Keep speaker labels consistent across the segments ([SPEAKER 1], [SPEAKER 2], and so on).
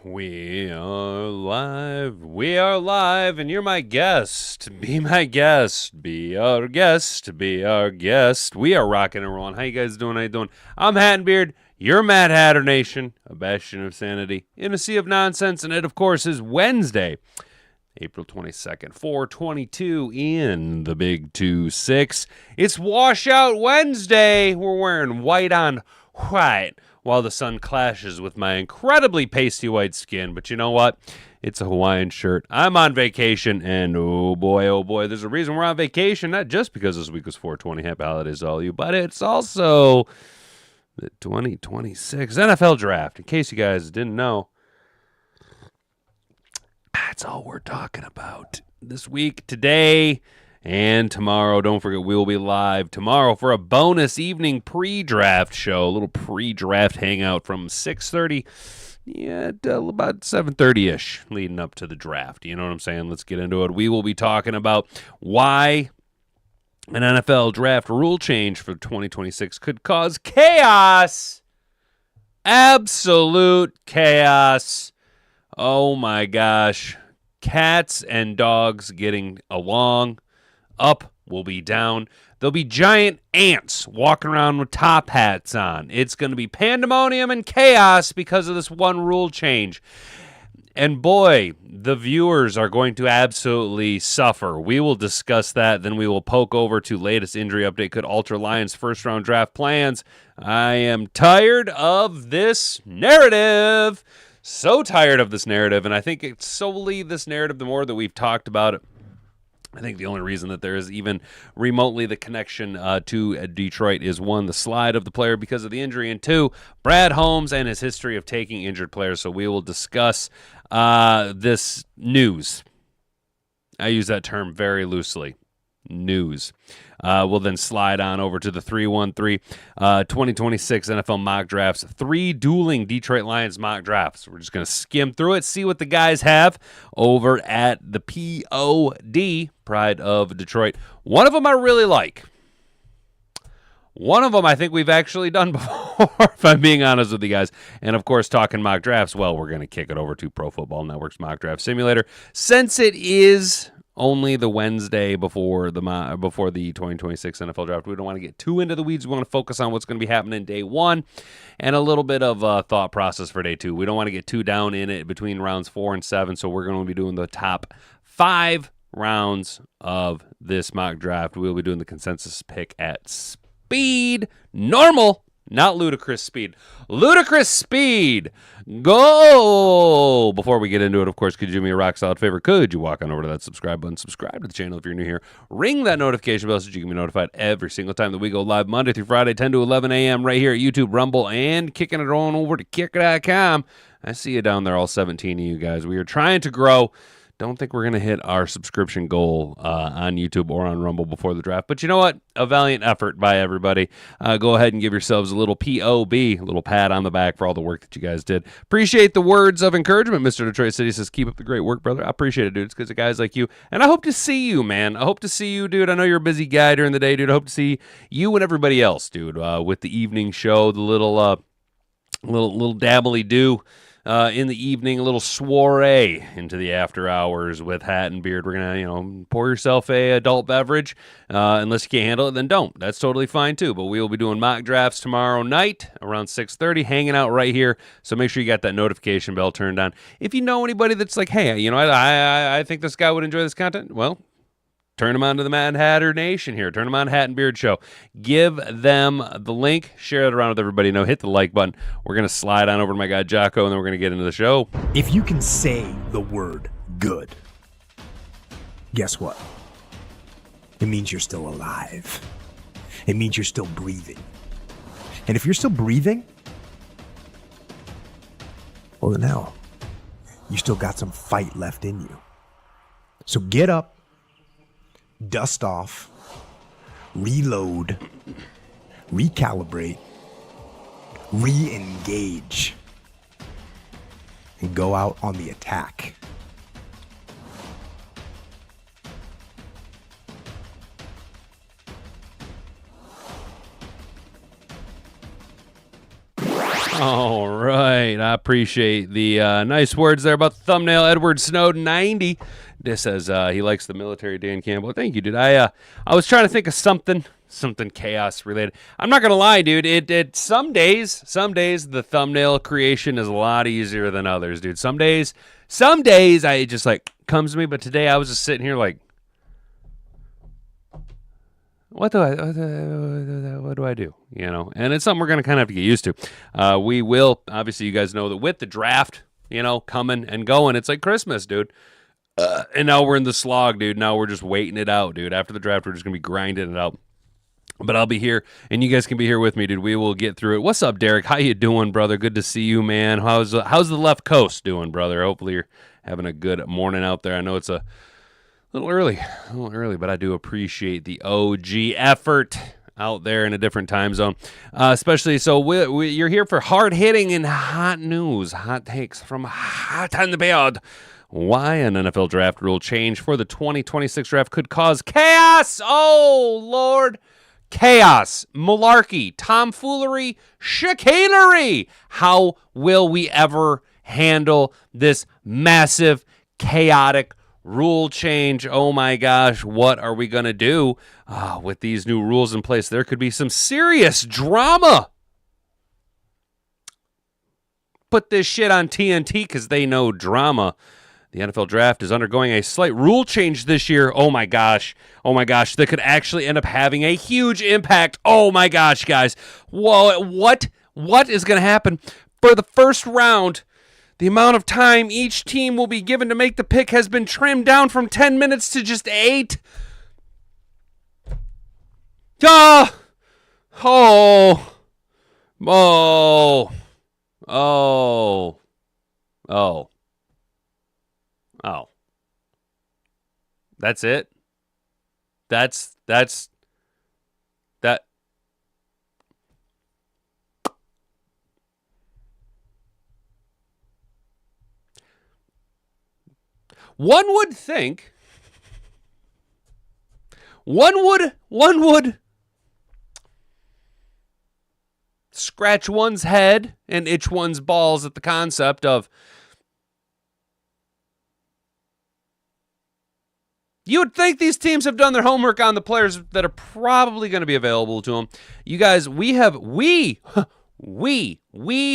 [SPEAKER 1] We are live. We are live, and you're my guest. Be my guest. Be our guest. Be our guest. We are rocking and rolling. How you guys doing? How you doing? I'm Hat and Beard. You're Mad Hatter Nation, a bastion of sanity in a sea of nonsense, and it, of course, is Wednesday, April 22nd, 4/22 in the Big 2-6. It's Washout Wednesday. We're wearing white on white while the sun clashes with my incredibly pasty white skin. But you know what? It's a Hawaiian shirt. I'm on vacation, and oh boy, there's a reason we're on vacation. Not just because this week was 420, happy holidays to all you, but it's also the 2026 NFL Draft. In case you guys didn't know, that's all we're talking about this week, today, and tomorrow. Don't forget, we will be live tomorrow for a bonus evening pre-draft show, a little pre-draft hangout from 6:30, till about 7:30-ish, leading up to the draft. You know what I'm saying? Let's get into it. We will be talking about why an NFL draft rule change for 2026 could cause chaos. Absolute chaos. Oh my gosh. Cats and dogs getting along. Up will be down. There'll be giant ants walking around with top hats on. It's going to be pandemonium and chaos because of this one rule change. And boy, the viewers are going to absolutely suffer. We will discuss that. Then we will poke over to latest injury update could alter Lions' first-round draft plans. I am tired of this narrative. So tired of this narrative, and I think it's solely this narrative, the more that we've talked about it. I think the only reason that there is even remotely the connection to Detroit is, one, the slide of the player because of the injury, and two, Brad Holmes and his history of taking injured players. So we will discuss this news. I use that term very loosely. News. We'll then slide on over to the 313 2026 NFL mock drafts. 3 dueling Detroit Lions mock drafts. We're just going to skim through it, see what the guys have over at the POD, Pride of Detroit. One of them I really like. One of them I think we've actually done before, if I'm being honest with you guys. And, of course, talking mock drafts, well, we're going to kick it over to Pro Football Network's Mock Draft Simulator. Since it is only the Wednesday before the 2026 NFL Draft, we don't want to get too into the weeds. We want to focus on what's going to be happening day one and a little bit of thought process for day two. We don't want to get too down in it between rounds 4 and 7, so we're going to be doing the top 5 rounds of this mock draft. We'll be doing the consensus pick at speed, normal, not ludicrous speed. Ludicrous speed. Go! Before we get into it, of course, could you do me a rock-solid favor? Could you walk on over to that subscribe button, subscribe to the channel if you're new here, ring that notification bell so you can be notified every single time that we go live Monday through Friday, 10 to 11 a.m. right here at YouTube, Rumble, and kicking it on over to kicker.com. I see you down there, all 17 of you guys. We are trying to grow. Don't think we're going to hit our subscription goal on YouTube or on Rumble before the draft. But you know what? A valiant effort by everybody. Go ahead and give yourselves a little POB, a little pat on the back for all the work that you guys did. Appreciate the words of encouragement. Mr. Detroit City says, keep up the great work, brother. I appreciate it, dude. It's because of guys like you. And I hope to see you, man. I hope to see you, dude. I know you're a busy guy during the day, dude. I hope to see you and everybody else, dude, with the evening show, the little dabbly-do. In the evening, a little soiree into the after hours with Hat and Beard. We're going to, pour yourself a adult beverage. Unless you can't handle it, then don't. That's totally fine, too. But we will be doing mock drafts tomorrow night around 6:30, hanging out right here. So make sure you got that notification bell turned on. If you know anybody that's like, hey, I think this guy would enjoy this content, well, turn them on to the Mad Hatter Nation here. Turn them on to Hat and Beard Show. Give them the link. Share it around with everybody. Hit the like button. We're going to slide on over to my guy Jocko, and then we're going to get into the show.
[SPEAKER 2] If you can say the word good, guess what? It means you're still alive. It means you're still breathing. And if you're still breathing, well, then hell, you still got some fight left in you. So get up, dust off, reload, recalibrate, re-engage, and go out on the attack.
[SPEAKER 1] All right. I appreciate the nice words there about the thumbnail. Edward Snowden 90. This says he likes the military, Dan Campbell. Thank you, dude. I was trying to think of something chaos related. I'm not gonna lie, dude. It some days the thumbnail creation is a lot easier than others, dude. Some days I just like comes to me, but today I was just sitting here like, what do I do? You know, and it's something we're gonna kind of have to get used to. We will, obviously, you guys know that with the draft, you know, coming and going, it's like Christmas, dude. And now we're in the slog, dude. Now we're just waiting it out, dude. After the draft, we're just gonna be grinding it out. But I'll be here, and you guys can be here with me, dude. We will get through it. What's up, Derek? How you doing, brother? Good to see you, man. How's the left coast doing, brother? Hopefully you're having a good morning out there. I know it's a little early, but I do appreciate the OG effort out there in a different time zone, especially so you're here for hard-hitting and hot news, hot takes from Hot on the Beard. Why an NFL draft rule change for the 2026 draft could cause chaos. Oh, Lord. Chaos, malarkey, tomfoolery, chicanery. How will we ever handle this massive, chaotic rule change? Oh my gosh, what are we going to do with these new rules in place? There could be some serious drama. Put this shit on TNT because they know drama. The NFL draft is undergoing a slight rule change this year. Oh my gosh, that could actually end up having a huge impact. Oh my gosh, guys. Whoa, what is going to happen? For the first round, the amount of time each team will be given to make the pick has been trimmed down from 10 minutes to just 8. Oh. That's it? That's that. One would think, one would scratch one's head and itch one's balls at the concept of, you would think these teams have done their homework on the players that are probably going to be available to them. You guys, we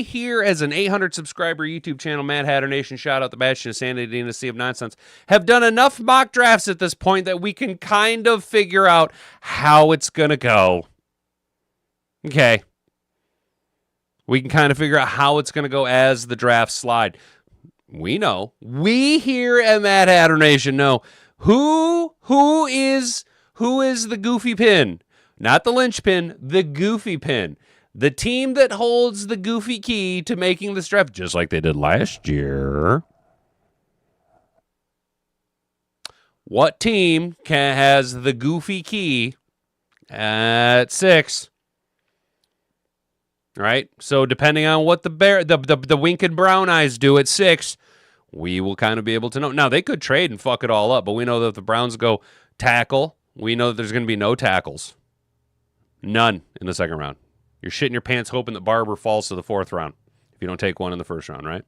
[SPEAKER 1] here as an 800 subscriber YouTube channel, Mad Hatter Nation, shout out the Bastion of Sanity and the Sea of Nonsense, have done enough mock drafts at this point that we can kind of figure out how it's going to go. Okay. We can kind of figure out how it's going to go as the draft slide. We know. We here at Mad Hatter Nation know who is the goofy pin. Not the linchpin, the goofy pin. The team that holds the goofy key to making this draft, just like they did last year. What team has the goofy key at 6? Right? So depending on what the wink and brown eyes do at 6, we will kind of be able to know. Now, they could trade and fuck it all up, but we know that if the Browns go tackle, we know that there's going to be no tackles. None in the second round. You're shitting your pants hoping that Barber falls to the 4th round if you don't take one in the 1st round, right?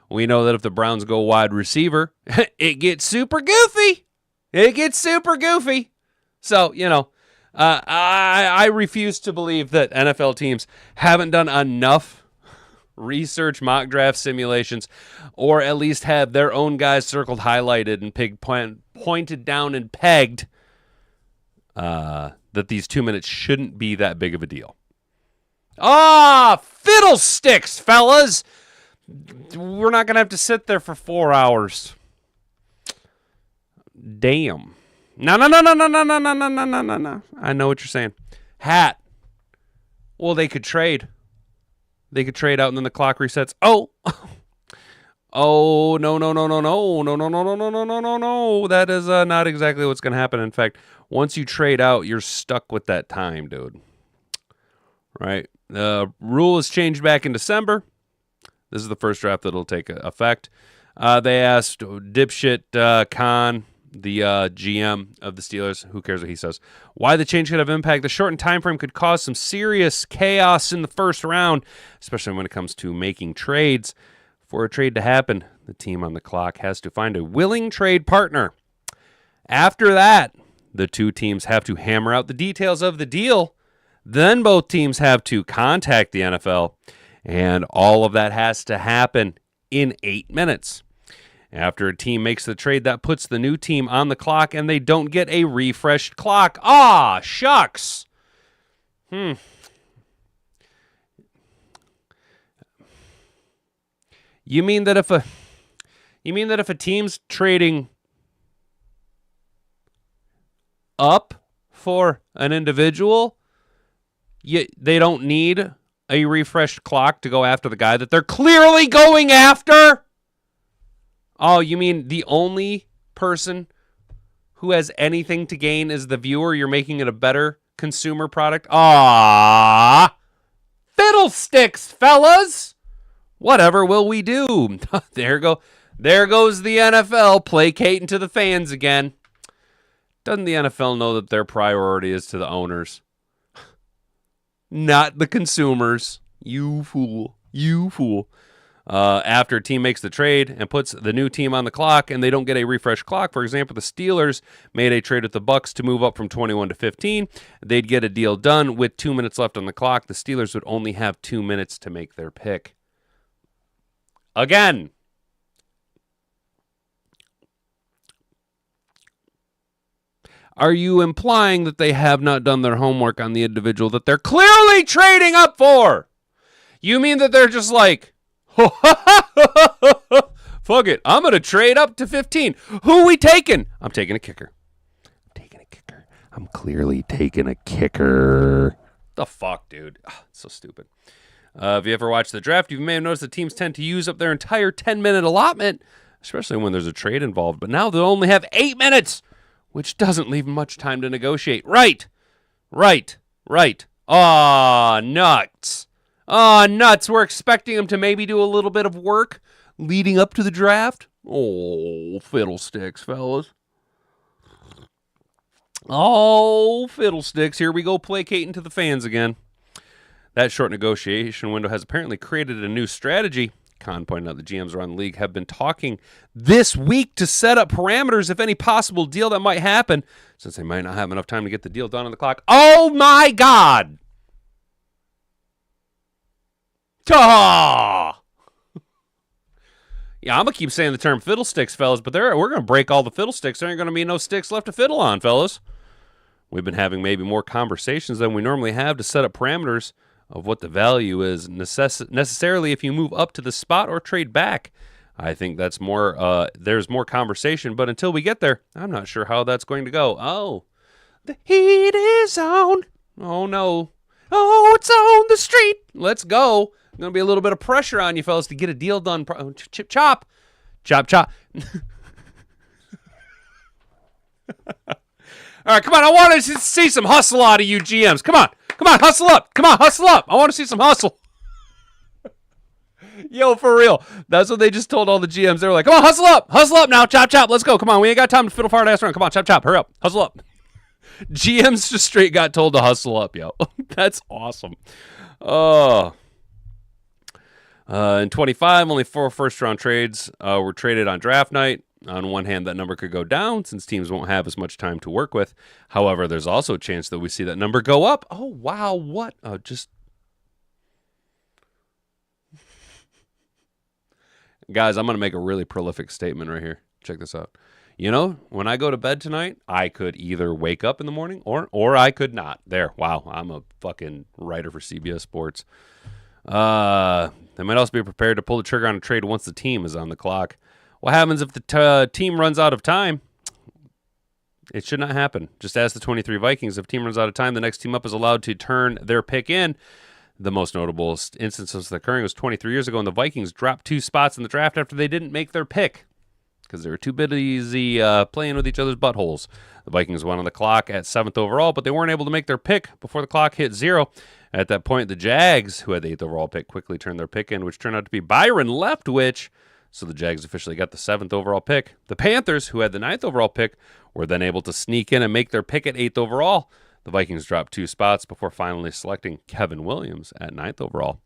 [SPEAKER 1] We know that if the Browns go wide receiver, it gets super goofy. So, you know, I refuse to believe that NFL teams haven't done enough research, mock draft simulations, or at least have their own guys circled, highlighted, and pointed down and pegged that these 2 minutes shouldn't be that big of a deal. Fiddlesticks, fellas! We're not going to have to sit there for 4 hours. Damn. No. I know what you're saying. Hat. Well, they could trade. They could trade out and then the clock resets. Oh, no. That is not exactly what's going to happen. In fact, once you trade out, you're stuck with that time, dude. Right? The rule is changed back in December. This is the first draft that'll take effect. They asked dipshit Khan, the GM of the Steelers, who cares what he says, why the change could have impact. The shortened time frame could cause some serious chaos in the first round, especially when it comes to making trades. For a trade to happen, the team on the clock has to find a willing trade partner. After that, the two teams have to hammer out the details of the deal. Then both teams have to contact the NFL, and all of that has to happen in 8 minutes. After a team makes the trade, that puts the new team on the clock, and they don't get a refreshed clock. Ah, shucks. You mean that if a team's trading up for an individual, they don't need a refreshed clock to go after the guy that they're clearly going after? Oh, you mean the only person who has anything to gain is the viewer? You're making it a better consumer product? Ah, fiddlesticks, fellas. Whatever will we do? There goes the NFL placating to the fans again. Doesn't the NFL know that their priority is to the owners, not the consumers? You fool. You fool. After a team makes the trade and puts the new team on the clock and they don't get a refresh clock, for example, the Steelers made a trade with the Bucs to move up from 21 to 15. They'd get a deal done with 2 minutes left on the clock. The Steelers would only have 2 minutes to make their pick. Again. Are you implying that they have not done their homework on the individual that they're clearly trading up for? You mean that they're just like, fuck it, I'm going to trade up to 15. Who are we taking? I'm taking a kicker. I'm clearly taking a kicker. The fuck, dude? It's so stupid. If you ever watched the draft, you may have noticed that teams tend to use up their entire 10-minute allotment, especially when there's a trade involved. But now they'll only have 8 minutes, which doesn't leave much time to negotiate. Right. Aw, nuts. We're expecting them to maybe do a little bit of work leading up to the draft. Oh, fiddlesticks, fellas. Oh, fiddlesticks. Here we go placating to the fans again. That short negotiation window has apparently created a new strategy. Khan pointed out the GMs around the league have been talking this week to set up parameters if any possible deal that might happen, since they might not have enough time to get the deal done on the clock. Oh, my God. Ah! Yeah, I'm going to keep saying the term fiddlesticks, fellas, but we're going to break all the fiddlesticks. There ain't going to be no sticks left to fiddle on, fellas. We've been having maybe more conversations than we normally have to set up parameters of what the value is necessarily if you move up to the spot or trade back. I think that's more, there's more conversation, but until we get there, I'm not sure how that's going to go. Oh, the heat is on. Oh, no. Oh, it's on the street. Let's go. Going to be a little bit of pressure on you fellas to get a deal done. Chip, chop. Chop, chop. All right, come on. I want to see some hustle out of you GMs. Come on, hustle up. I want to see some hustle. Yo, for real. That's what they just told all the GMs. They were like, come on, hustle up now. Chop, chop. Let's go. Come on, we ain't got time to fiddle fart ass around. Come on, chop, chop. Hurry up. Hustle up. GMs just straight got told to hustle up, yo. That's awesome. Oh. In 25, only 4 first-round trades were traded on draft night. On one hand, that number could go down since teams won't have as much time to work with. However, there's also a chance that we see that number go up. Oh, wow, what? Guys, I'm going to make a really prolific statement right here. Check this out. You know, when I go to bed tonight, I could either wake up in the morning or I could not. There, wow, I'm a fucking writer for CBS Sports. They might also be prepared to pull the trigger on a trade once the team is on the clock. What happens if the team runs out of time? It should not happen. Just ask the 23 Vikings. If team runs out of time, the next team up is allowed to turn their pick in. The most notable instance of this occurring was 23 years ago, and the Vikings dropped 2 spots in the draft after they didn't make their pick because they were too busy playing with each other's buttholes. The Vikings went on the clock at 7th overall, but they weren't able to make their pick before the clock hit 0. At that point, the Jags, who had the 8th overall pick, quickly turned their pick in, which turned out to be Byron Leftwich. So the Jags officially got the 7th overall pick. The Panthers, who had the 9th overall pick, were then able to sneak in and make their pick at 8th overall. The Vikings dropped 2 spots before finally selecting Kevin Williams at 9th overall.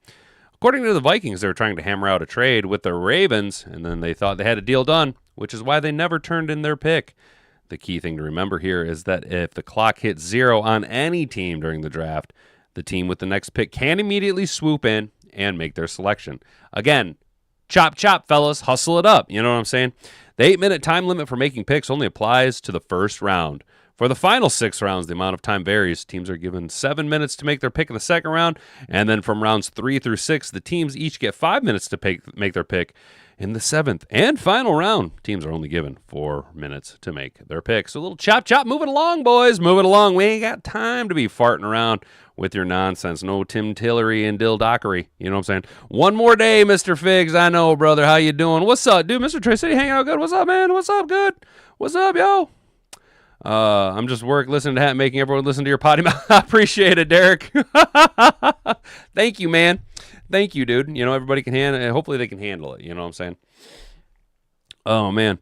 [SPEAKER 1] According to the Vikings, they were trying to hammer out a trade with the Ravens, and then they thought they had a deal done, which is why they never turned in their pick. The key thing to remember here is that if the clock hits 0 on any team during the draft, the team with the next pick can immediately swoop in and make their selection. Again, chop, chop, fellas, hustle it up. You know what I'm saying? The 8-minute time limit for making picks only applies to the first round. For the final 6 rounds, the amount of time varies. Teams are given 7 minutes to make their pick in the second round, and then from rounds 3 through 6, the teams each get 5 minutes to make their pick. In the 7th and final round, teams are only given 4 minutes to make their pick. So a little chop, chop, moving along, boys. Moving along. We ain't got time to be farting around with your nonsense. No Tim Tillery and Dill Dockery. You know what I'm saying? One more day, Mr. Figs. I know, brother. How you doing? What's up, dude? Mr. Trey City hanging out good. What's up, man? What's up, good? What's up, yo? I'm just listening to that, making everyone listen to your potty mouth. I appreciate it, Derek. Thank you, man. Thank you, dude. You know, everybody can handle it. Hopefully they can handle it. You know what I'm saying? Oh, man.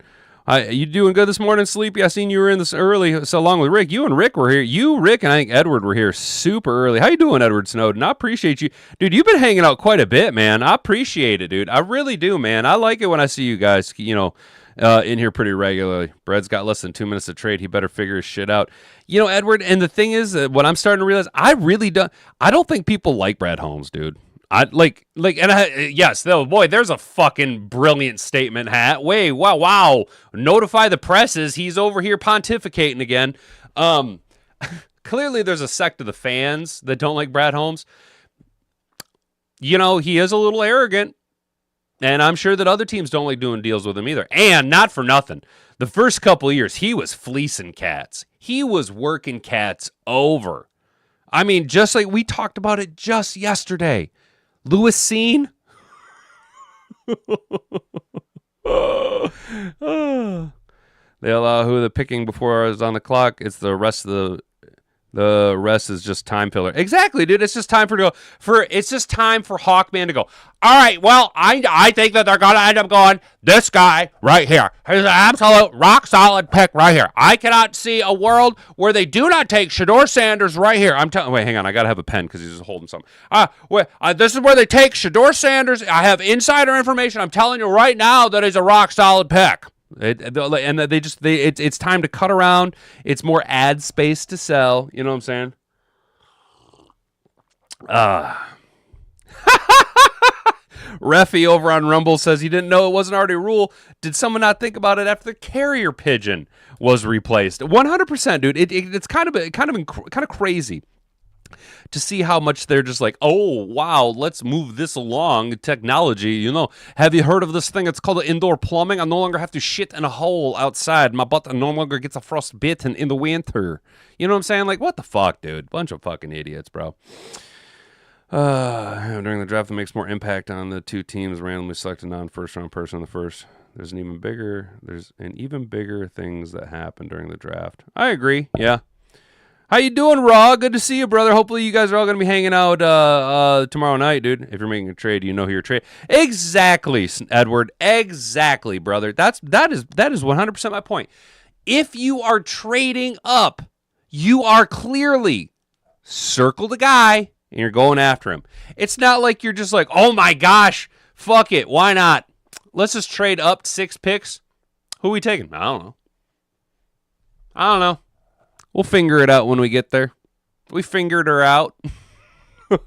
[SPEAKER 1] You doing good this morning, Sleepy? I seen you were in this early, so along with Rick. You and Rick were here. You, Rick, and I think Edward were here super early. How you doing, Edward Snowden? I appreciate you. Dude, you've been hanging out quite a bit, man. I appreciate it, dude. I really do, man. I like it when I see you guys, you know, in here pretty regularly. Brett's got less than 2 minutes to trade. He better figure his shit out. You know, Edward, and the thing is, what I'm starting to realize, I don't think people like Brad Holmes, dude. Yes, though, boy, there's a fucking brilliant statement, Hat. Wait, wow. Notify the presses. He's over here pontificating again. Clearly, there's a sect of the fans that don't like Brad Holmes. You know, he is a little arrogant. And I'm sure that other teams don't like doing deals with him either. And not for nothing. The first couple of years, he was fleecing cats. He was working cats over. I mean, just like we talked about it just yesterday. Lewis Seen. They allow who the picking before I was on the clock. It's the rest of the rest is just time filler. Exactly, dude. It's just time it's just time for Hawkman to go, all right, well, I think that they're going to end up going this guy right here. He's an absolute rock solid pick right here. I cannot see a world where they do not take Shedeur Sanders right here. Wait, hang on. I got to have a pen because he's just holding something. This is where they take Shedeur Sanders. I have insider information. I'm telling you right now that he's a rock solid pick. It's time to cut around. It's more ad space to sell. You know what I'm saying? Reffy over on Rumble says he didn't know it wasn't already a rule. Did someone not think about it after the carrier pigeon was replaced? 100%, dude. It's kind of crazy to see how much they're just like, oh, wow, let's move this along. Technology, you know. Have you heard of this thing? It's called indoor plumbing. I no longer have to shit in a hole outside. My butt no longer gets a frostbitten in the winter. You know what I'm saying? Like, what the fuck, dude? Bunch of fucking idiots, bro. During the draft, that makes more impact on the two teams randomly selected non-first round person in the first. There's an even bigger things that happen during the draft. I agree. Yeah. How you doing, Raw? Good to see you, brother. Hopefully you guys are all going to be hanging out tomorrow night, dude. If you're making a trade, you know who you're trading. Exactly, Edward. Exactly, brother. That is 100% my point. If you are trading up, you are clearly circled a guy and you're going after him. It's not like you're just like, oh my gosh, fuck it, why not? Let's just trade up 6 picks. Who are we taking? I don't know. We'll figure it out when we get there. We fingered her out. They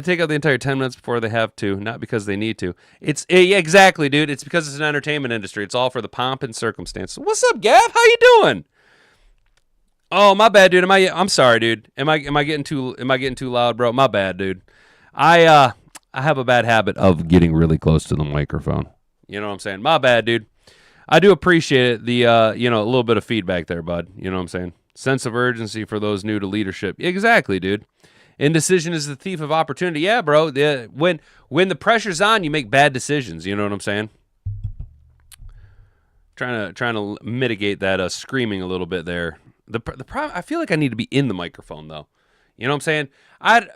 [SPEAKER 1] take out the entire 10 minutes before they have to, not because they need to. Exactly, dude. It's because it's an entertainment industry. It's all for the pomp and circumstance. What's up, Gav? How you doing? Oh, my bad, dude. I'm sorry, dude. Am I getting too loud, bro? My bad, dude. I have a bad habit of getting really close to the microphone. You know what I'm saying? My bad, dude. I do appreciate it, the a little bit of feedback there, bud. You know what I'm saying? Sense of urgency for those new to leadership. Exactly, dude. Indecision is the thief of opportunity. Yeah, bro. When the pressure's on, you make bad decisions. You know what I'm saying? Trying to mitigate that screaming a little bit there. The problem, I feel like I need to be in the microphone though. You know what I'm saying?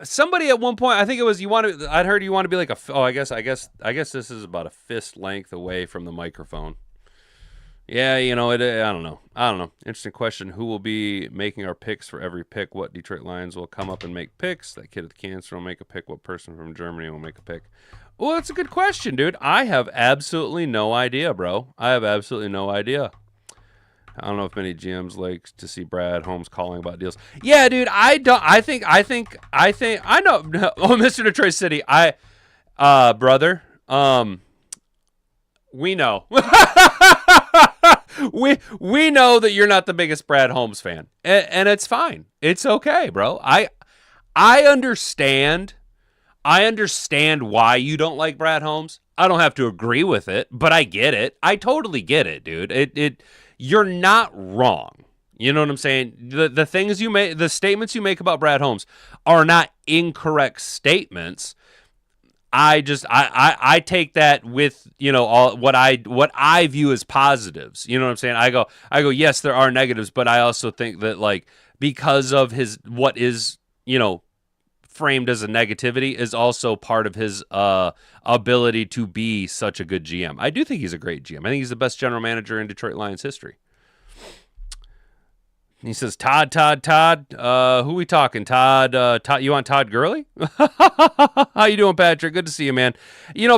[SPEAKER 1] Somebody at one point, I think it was I'd heard you want to be like I guess this is about a fist length away from the microphone. Yeah, I don't know. Interesting question. Who will be making our picks for every pick? What Detroit Lions will come up and make picks? That kid at the cancer will make a pick. What person from Germany will make a pick? Well, that's a good question, dude. I have absolutely no idea, bro. I have absolutely no idea. I don't know if many GMs like to see Brad Holmes calling about deals. Yeah, dude. I don't. I think. I know. Oh, Mr. Detroit City. Brother. We know. we know that you're not the biggest Brad Holmes fan, and it's fine. It's okay, bro. I understand. I understand why you don't like Brad Holmes. I don't have to agree with it, but I get it. I totally get it, dude. You're not wrong. You know what I'm saying? The things you make, the statements you make about Brad Holmes are not incorrect statements. I take that with, all what I view as positives. You know what I'm saying? I go, yes, there are negatives, but I also think that, like, because of what is, framed as a negativity is also part of his ability to be such a good GM. I do think he's a great GM. I think he's the best general manager in Detroit Lions history. He says, Todd. Who we talking? Todd, you want Todd Gurley? How you doing, Patrick? Good to see you, man.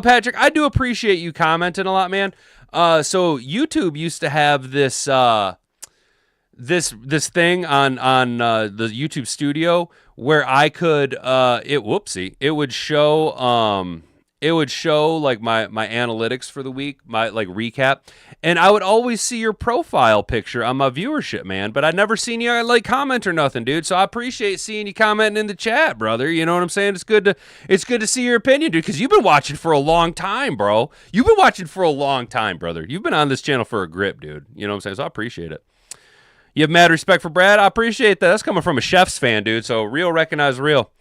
[SPEAKER 1] Patrick, I do appreciate you commenting a lot, man. So YouTube used to have this this thing on the YouTube Studio where I could it would show like my analytics for the week, my like recap, and I would always see your profile picture on my viewership, man, but I'd never seen you like comment or nothing, dude. So I appreciate seeing you commenting in the chat, brother. You know what I'm saying? It's good to see your opinion, dude, because you've been watching for a long time, bro. You've been watching for a long time, brother. You've been on this channel for a grip, dude. You know what I'm saying? So I appreciate it. You have mad respect for Brad. I appreciate that. That's coming from a Chefs fan, dude. So real recognize real.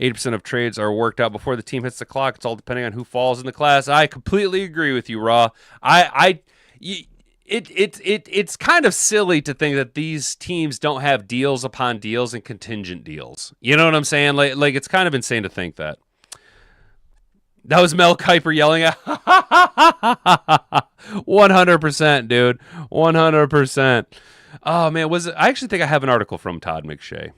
[SPEAKER 1] 80% of trades are worked out before the team hits the clock. It's all depending on who falls in the class. I completely agree with you, Raw. It's kind of silly to think that these teams don't have deals upon deals and contingent deals. You know what I'm saying? Like it's kind of insane to think that. That was Mel Kiper yelling at 100%, dude. 100%. Oh, man, I actually think I have an article from Todd McShay.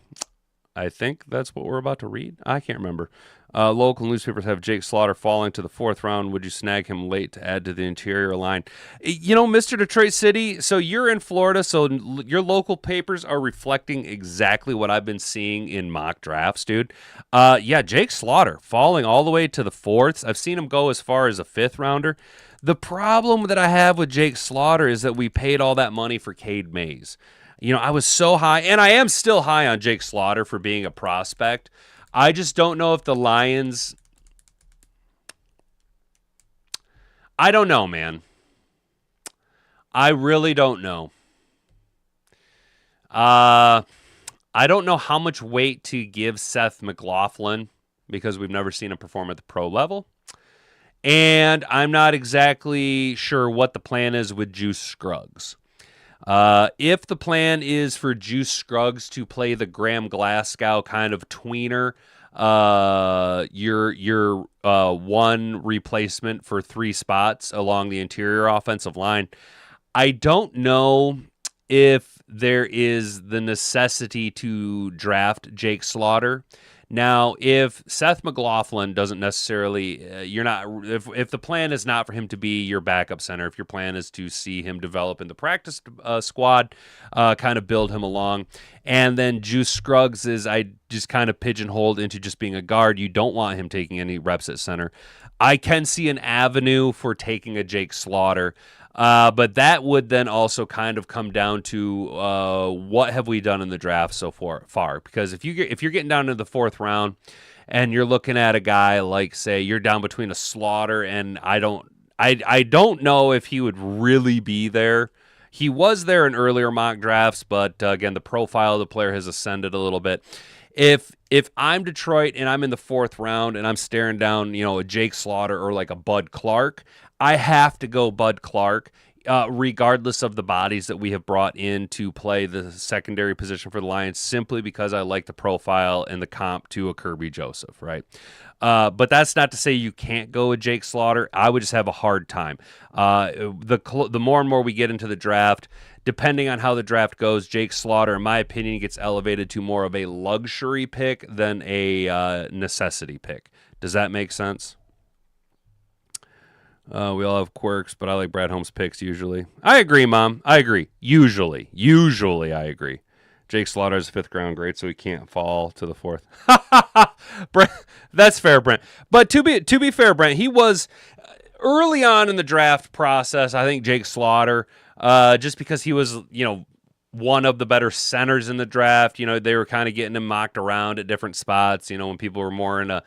[SPEAKER 1] I think that's what we're about to read. I can't remember. Local newspapers have Jake Slaughter falling to the fourth round. Would you snag him late to add to the interior line? Mr. Detroit City, so you're in Florida, so your local papers are reflecting exactly what I've been seeing in mock drafts, dude. Yeah, Jake Slaughter falling all the way to the fourths. I've seen him go as far as a fifth rounder. The problem that I have with Jake Slaughter is that we paid all that money for Cade Mays. I was so high, and I am still high on Jake Slaughter for being a prospect. I just don't know if the Lions... I don't know, man. I really don't know. I don't know how much weight to give Seth McLaughlin because we've never seen him perform at the pro level. And I'm not exactly sure what the plan is with Juice Scruggs. If the plan is for Juice Scruggs to play the Graham Glasgow kind of tweener, your one replacement for three spots along the interior offensive line, I don't know if there is the necessity to draft Jake Slaughter. Now, if Seth McLaughlin doesn't necessarily, if the plan is not for him to be your backup center, if your plan is to see him develop in the practice squad, kind of build him along, and then Juice Scruggs is, I just kind of pigeonholed into just being a guard. You don't want him taking any reps at center. I can see an avenue for taking a Jake Slaughter. But that would then also kind of come down to what have we done in the draft so far? Because if you're getting down to the fourth round and you're looking at a guy like, say, you're down between a Slaughter and I don't know if he would really be there. He was there in earlier mock drafts, but again, the profile of the player has ascended a little bit. If I'm Detroit and I'm in the fourth round and I'm staring down, a Jake Slaughter or like a Bud Clark, I have to go Bud Clark. regardless of the bodies that we have brought in to play the secondary position for the Lions, simply because I like the profile and the comp to a Kirby Joseph, right? But that's not to say you can't go with Jake Slaughter. I would just have a hard time. The more and more we get into the draft, depending on how the draft goes, Jake Slaughter, in my opinion, gets elevated to more of a luxury pick than a necessity pick. Does that make sense? We all have quirks, but I like Brad Holmes' picks usually. I agree, Mom. I agree. Usually, I agree. Jake Slaughter is a 5th round grade, so he can't fall to the 4th. Brent, that's fair, Brent. But to be fair, Brent, he was early on in the draft process. I think Jake Slaughter, just because he was, one of the better centers in the draft. They were kind of getting him mocked around at different spots. When people were more in a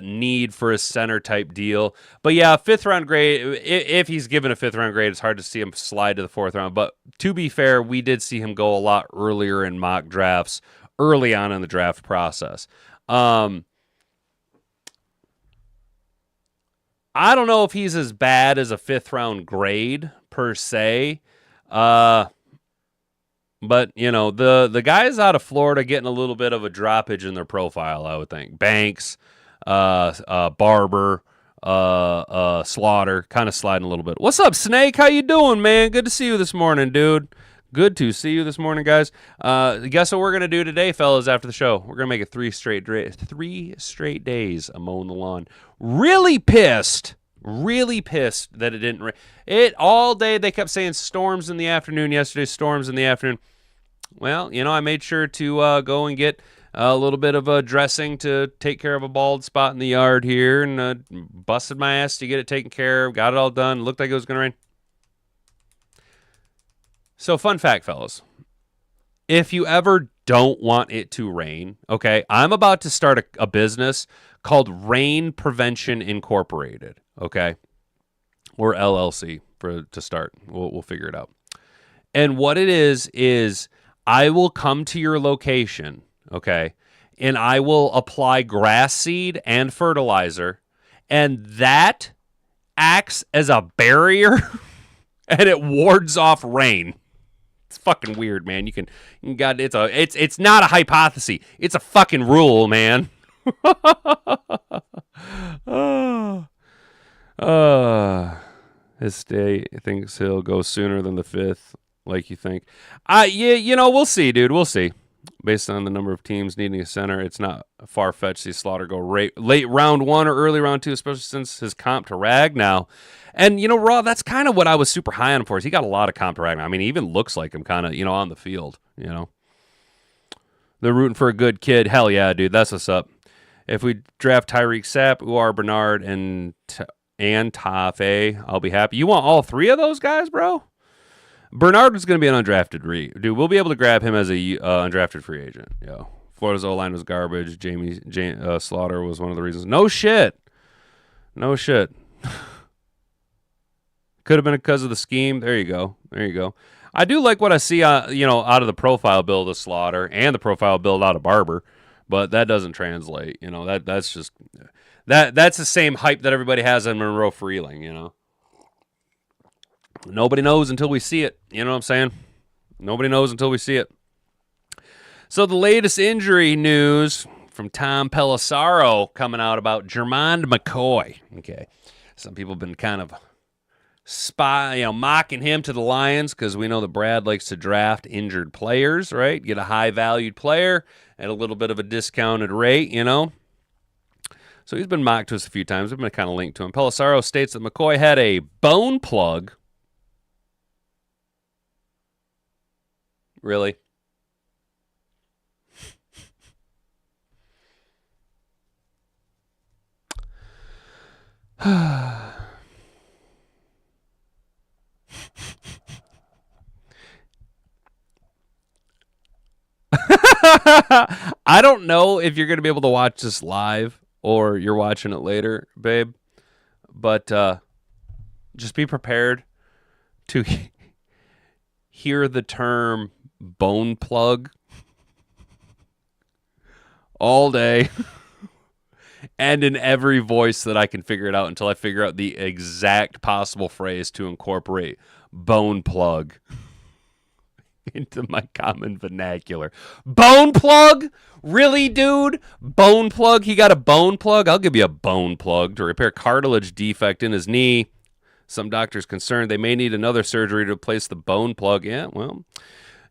[SPEAKER 1] need for a center type deal. But yeah, 5th round grade, if he's given a 5th round grade, it's hard to see him slide to the 4th round. But to be fair, we did see him go a lot earlier in mock drafts early on in the draft process. I don't know if he's as bad as a 5th round grade per se. But, the guys out of Florida getting a little bit of a droppage in their profile, I would think. Banks, Barber, Slaughter, kind of sliding a little bit. What's up, Snake? How you doing, man? Good to see you this morning, dude. Good to see you this morning, guys. Guess what we're going to do today, fellas, after the show? We're going to make it 3 straight days of mowing the lawn. Really pissed that it didn't rain. All day they kept saying storms in the afternoon. Yesterday, storms in the afternoon. Well, I made sure to go and get a little bit of a dressing to take care of a bald spot in the yard here, and busted my ass to get it taken care of. Got it all done. Looked like it was going to rain. So, fun fact, fellas. If you ever don't want it to rain, okay, I'm about to start a business called Rain Prevention Incorporated, okay, or LLC to start. We'll figure it out. And what it is I will come to your location, okay, and I will apply grass seed and fertilizer, and that acts as a barrier and it wards off rain. It's fucking weird, man. It's not a hypothesis. It's a fucking rule, man. His stay thinks he'll go sooner than the 5th, like you think. We'll see, dude. We'll see. Based on the number of teams needing a center, it's not far-fetched to see Slaughter go late round 1 or early round 2, especially since his comp to Rag now. And, Raw, that's kind of what I was super high on him for. Is he got a lot of comp to Rag now. I mean, he even looks like him kind of, on the field, They're rooting for a good kid. Hell yeah, dude. That's what's up. If we draft Tyreek Sapp, Uar Bernard, and Tafe, I'll be happy. You want all 3 of those guys, bro? Bernard is going to be an undrafted dude. We'll be able to grab him as a undrafted free agent. Yeah. Florida's O-line was garbage. James Slaughter was one of the reasons. No shit. Could have been because of the scheme. There you go. I do like what I see, out of the profile build of Slaughter and the profile build out of Barber, but that doesn't translate. That's just that's the same hype that everybody has on Monroe Freeling. Nobody knows until we see it. You know what I'm saying? Nobody knows until we see it. So the latest injury news from Tom Pelissaro coming out about Jermond McCoy. Okay, some people have been kind of mocking him to the Lions because we know that Brad likes to draft injured players, right? Get a high-valued player at a little bit of a discounted rate, So he's been mocked to us a few times. We've been kind of linked to him. Pelissaro states that McCoy had a bone plug. Really? I don't know if you're going to be able to watch this live or you're watching it later, babe. But just be prepared to hear the term bone plug all day. and in every voice that I can figure it out until I figure out the exact possible phrase to incorporate bone plug into my common vernacular. Bone plug? Really, dude? Bone plug? He got a bone plug? I'll give you a bone plug to repair cartilage defect in his knee. Some doctors concerned they may need another surgery to replace the bone plug. Yeah, well,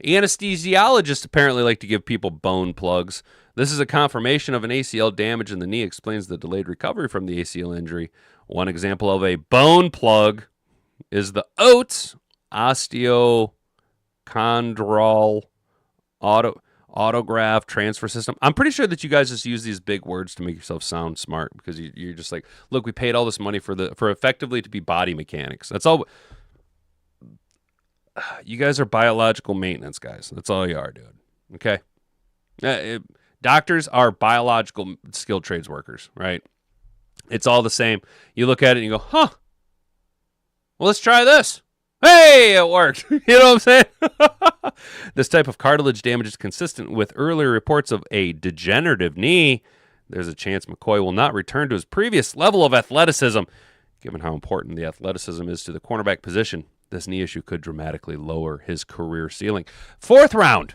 [SPEAKER 1] anesthesiologists apparently like to give people bone plugs. This is a confirmation of an ACL damage in the knee, explains the delayed recovery from the ACL injury. One example of a bone plug is the OATS, osteochondral autograft transfer system. I'm pretty sure that you guys just use these big words to make yourself sound smart because you're just like, look, we paid all this money for effectively to be body mechanics. That's all. You guys are biological maintenance guys. That's all you are, dude. Okay? Doctors are biological skilled trades workers, right? It's all the same. You look at it and you go, huh, well, let's try this. Hey, it worked. You know what I'm saying? This type of cartilage damage is consistent with earlier reports of a degenerative knee. There's a chance McCoy will not return to his previous level of athleticism. Given how important the athleticism is to the cornerback position, this knee issue could dramatically lower his career ceiling. 4th round.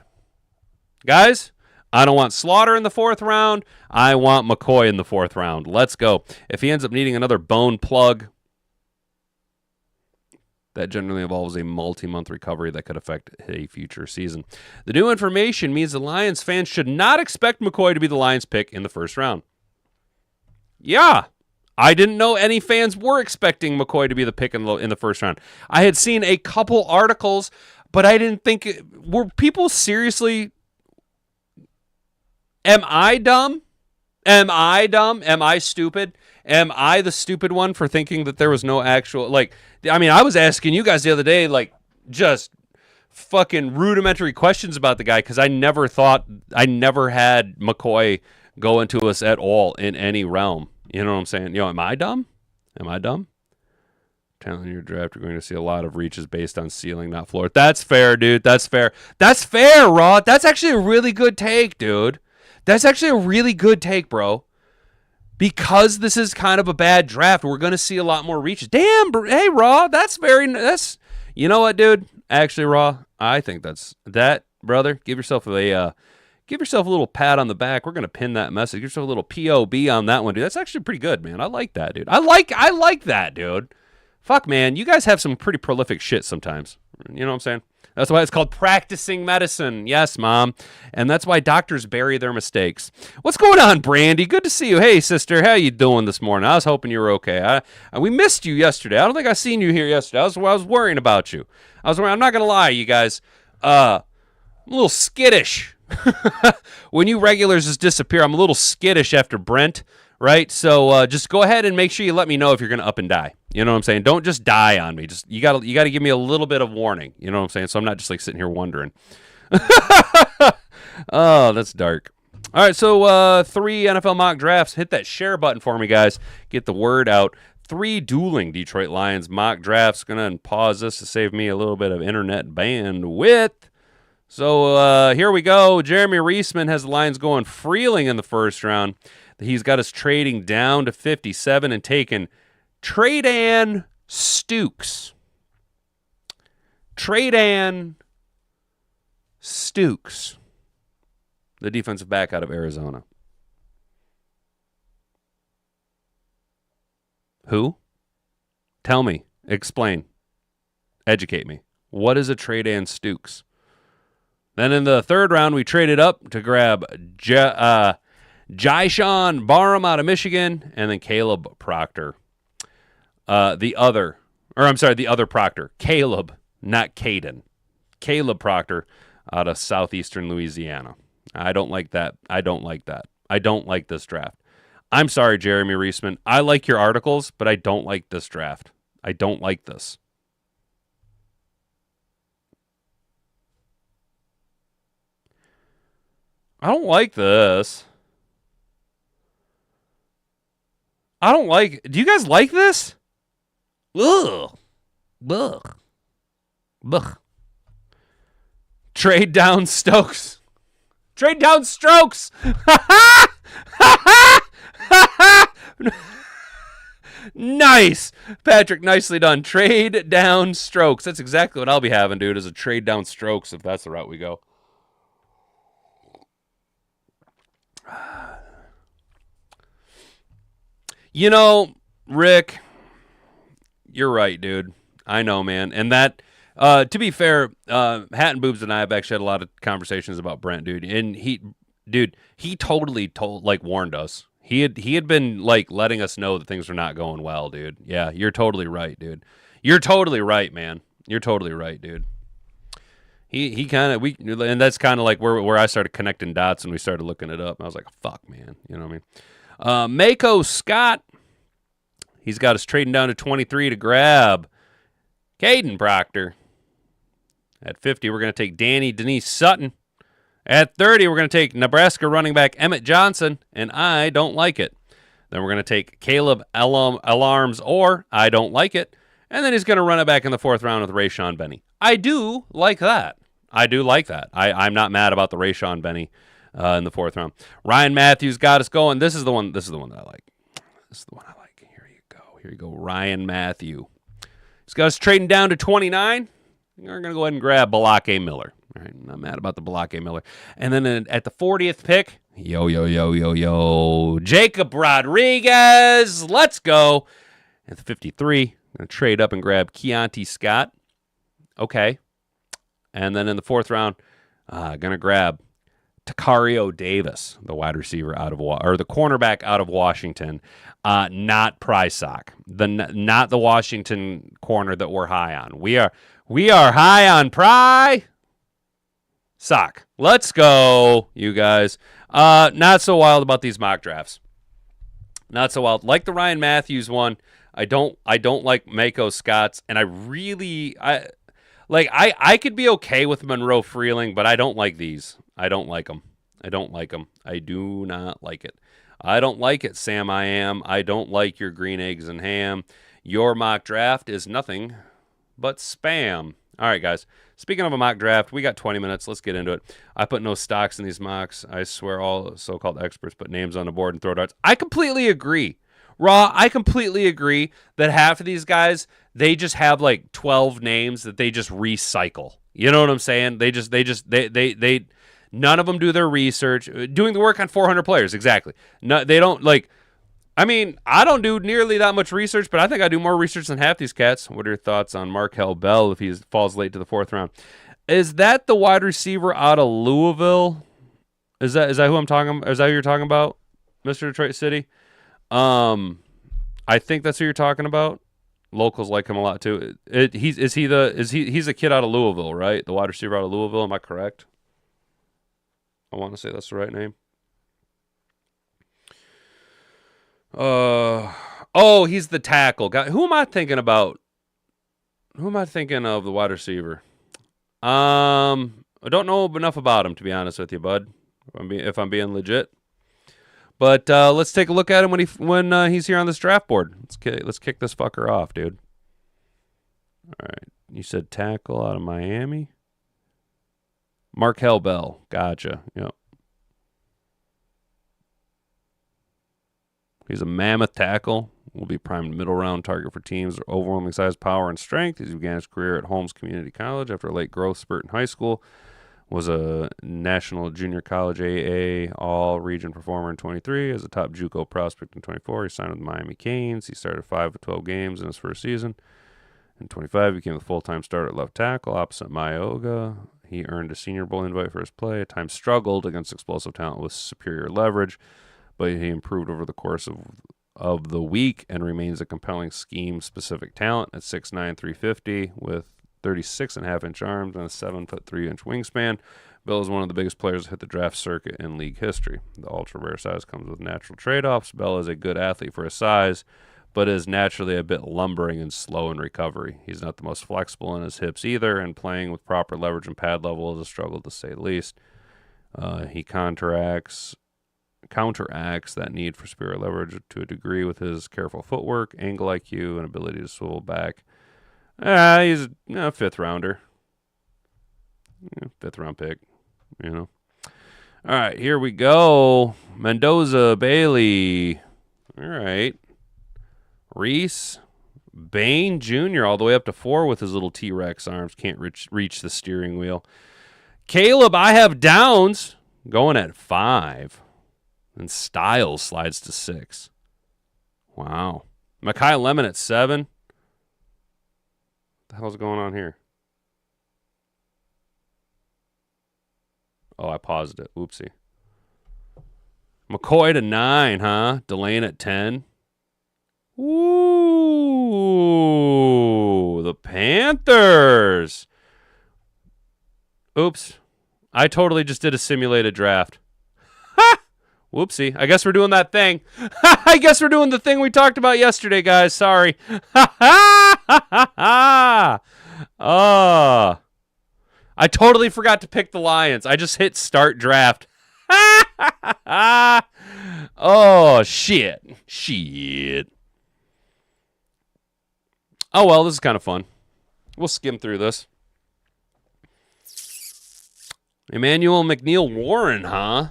[SPEAKER 1] Guys, I don't want Slaughter in the 4th round. I want McCoy in the 4th round. Let's go. If he ends up needing another bone plug, that generally involves a multi-month recovery that could affect a future season. The new information means the Lions fans should not expect McCoy to be the Lions pick in the 1st round. Yeah, I didn't know any fans were expecting McCoy to be the pick in the 1st round. I had seen a couple articles, but I didn't think... Were people seriously... Am I dumb? Am I dumb? Am I stupid? Am I the stupid one for thinking that there was no actual... I was asking you guys the other day, just fucking rudimentary questions about the guy because I never had McCoy go into us at all in any realm. You know what I'm saying? Am I dumb? Am I dumb? Telling your draft, you're going to see a lot of reaches based on ceiling, not floor. That's fair, dude. That's fair. That's fair, Raw. That's actually a really good take, dude. That's actually a really good take, bro. Because this is kind of a bad draft, we're going to see a lot more reaches. Damn, hey, Raw, that's you know what, dude? Actually, Raw, I think that, brother. Give yourself a little pat on the back. We're going to pin that message. Give yourself a little POB on that one, dude. That's actually pretty good, man. I like that, dude. I like that, dude. Fuck, man. You guys have some pretty prolific shit sometimes. You know what I'm saying? That's why it's called practicing medicine. Yes, Mom. And that's why doctors bury their mistakes. What's going on, Brandy? Good to see you. Hey, sister. How you doing this morning? I was hoping you were okay. We missed you yesterday. I don't think I seen you here yesterday. I was worrying about you. I'm not going to lie, you guys. I'm a little skittish. When you regulars just disappear, I'm a little skittish after Brent, right? So just go ahead and make sure you let me know if you're going to up and die. You know what I'm saying? Don't just die on me. You got to give me a little bit of warning. You know what I'm saying? So I'm not just sitting here wondering. Oh, that's dark. All right, so 3 NFL mock drafts. Hit that share button for me, guys. Get the word out. 3 dueling Detroit Lions mock drafts. Going to pause this to save me a little bit of internet bandwidth. So here we go. Jeremy Reisman has the Lions going Freeling in the 1st round. He's got us trading down to 57 and taking Tredan Stukes. Tredan Stukes, the defensive back out of Arizona. Who? Tell me. Explain. Educate me. What is a Tredan Stukes? Then in the 3rd round, we traded up to grab Jyshawn Barham out of Michigan and then Caleb Proctor. The other Proctor. Caleb, not Caden. Caleb Proctor out of southeastern Louisiana. I don't like that. I don't like this draft. I'm sorry, Jeremy Reisman. I like your articles, but I don't like this draft. I don't like this. I don't like this. Do you guys like this? Ugh. Ugh. Ugh. Trade down Stokes. Trade down Strokes. Nice, Patrick. Nicely done. Trade down Strokes. That's exactly what I'll be having, dude. Is a trade down Strokes if that's the route we go. You know, Rick, you're right, dude. I know, man. And that, to be fair, Hat and Boobs and I have actually had a lot of conversations about Brent, dude. And he totally warned us. He had been like letting us know that things were not going well, dude. Yeah, you're totally right, dude. You're totally right, man. You're totally right, dude. He kind of and that's kind of like where I started connecting dots and we started looking it up. And I was like, fuck, man. You know what I mean? Mako Scott, he's got us trading down to 23 to grab Caden Proctor. At 50, we're going to take Danny Denise Sutton. At 30, we're going to take Nebraska running back Emmett Johnson, and I don't like it. Then we're going to take Caleb Alarms, or I don't like it. And then he's going to run it back in the 4th round with Rayshon Benny. I do like that. I'm not mad about the Rayshon Benny in the 4th round. Ryan Matthews got us going. This is the one that I like. Here you go. Ryan Matthew. He's got us trading down to 29. We're going to go ahead and grab Balake Miller. All right, I'm not mad about the Balake Miller. And then at the 40th pick, Jacob Rodriguez. Let's go. At the 53, I'm going to trade up and grab Keontae Scott. Okay. And then in the 4th round, going to grab Takario Davis, the wide receiver the cornerback out of Washington, not Prysock, not the Washington corner that we're high on. We are high on Sock. Let's go, you guys. Not so wild about these mock drafts. Not so wild. Like the Ryan Matthews one, I don't like Mako Scott's, and I could be okay with Monroe Freeling, but I don't like these. I don't like them. I do not like it. I don't like it, Sam I Am. I don't like your green eggs and ham. Your mock draft is nothing but spam. All right, guys. Speaking of a mock draft, we got 20 minutes. Let's get into it. I put no stocks in these mocks. I swear all so-called experts put names on the board and throw darts. I completely agree. Raw, I completely agree that half of these guys, they just have like 12 names that they just recycle. You know what I'm saying? They none of them do their research. Doing the work on 400 players, exactly. No, they don't like. I mean, I don't do nearly that much research, but I think I do more research than half these cats. What are your thoughts on Markel Bell if he falls late to the 4th round? Is that the wide receiver out of Louisville? Is that who I'm talking? Is that who you're talking about, Mr. Detroit City? I think that's who you're talking about. Locals like him a lot too. He's a kid out of Louisville, right? The wide receiver out of Louisville. Am I correct? I want to say that's the right name. He's the tackle guy. Who am I thinking about? Who am I thinking of? The wide receiver. I don't know enough about him to be honest with you, bud. If I'm being legit. But let's take a look at him when he's here on this draft board. Let's kick this fucker off, dude. All right, you said tackle out of Miami. Markel Bell, gotcha. Yep. He's a mammoth tackle. Will be primed middle round target for teams of overwhelming size, power, and strength. He began his career at Holmes Community College after a late growth spurt in high school. Was a National Junior College AA All-Region performer in 23. As a top JUCO prospect in 24, he signed with the Miami Canes. He started 5 of 12 games in his first season. In 25, he became the full-time starter at left tackle opposite Mayoga. He earned a Senior Bowl invite for his play. At times struggled against explosive talent with superior leverage, but he improved over the course of the week and remains a compelling scheme-specific talent at 6'9", 350 with 36.5-inch arms and a 7'3" wingspan. Bell is one of the biggest players to hit the draft circuit in league history. The ultra-rare size comes with natural trade-offs. Bell is a good athlete for his size, but is naturally a bit lumbering and slow in recovery. He's not the most flexible in his hips either, and playing with proper leverage and pad level is a struggle to say the least. He counteracts that need for superior leverage to a degree with his careful footwork, angle IQ, and ability to swivel back. He's a 5th rounder. 5th round pick, you know. All right, here we go. Mendoza Bailey. All right. Reese. Bain Jr. all the way up to 4 with his little T-Rex arms. Can't reach the steering wheel. Caleb, I have Downs going at 5. And Styles slides to 6. Wow. Mekhi Lemon at 7. What the hell's going on here? Oh, I paused it. Oopsie. McCoy to 9, huh? Delane at 10. Ooh, the Panthers. Oops. I totally just did a simulated draft. Ha! Whoopsie. I guess we're doing that thing. I guess we're doing the thing we talked about yesterday, guys. Sorry. Oh. I totally forgot to pick the Lions. I just hit start draft. Oh, shit. Shit. Oh, well, this is kind of fun. We'll skim through this. Emmanuel McNeil Warren, huh?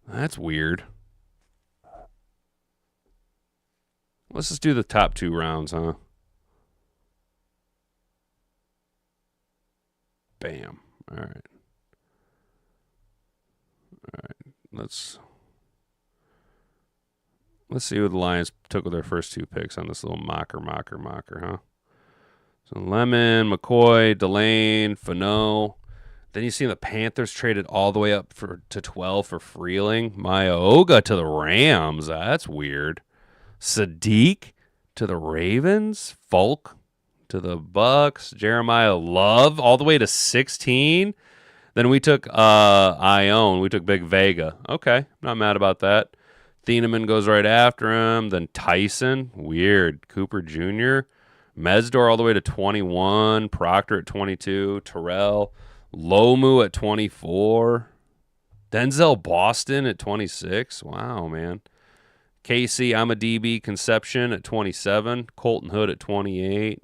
[SPEAKER 1] That's weird. Let's just do the top 2 rounds, huh? Bam. All right. All right. Let's see who the Lions took with their first 2 picks on this little mocker, huh? So Lemon, McCoy, Delane, Fano. Then you see the Panthers traded all the way up to 12 for Freeling. Mayoga to the Rams. That's weird. Sadiq to the Ravens. Folk to the Bucks. Jeremiah Love all the way to 16. Then we took Ione. We took Big Vega. Okay, not mad about that. Thieneman goes right after him. Then Tyson. Weird. Cooper Jr. Mesdor all the way to 21. Proctor at 22. Terrell. Lomu at 24. Denzel Boston at 26. Wow, man. Casey, I'm a DB Conception at 27. Colton Hood at 28.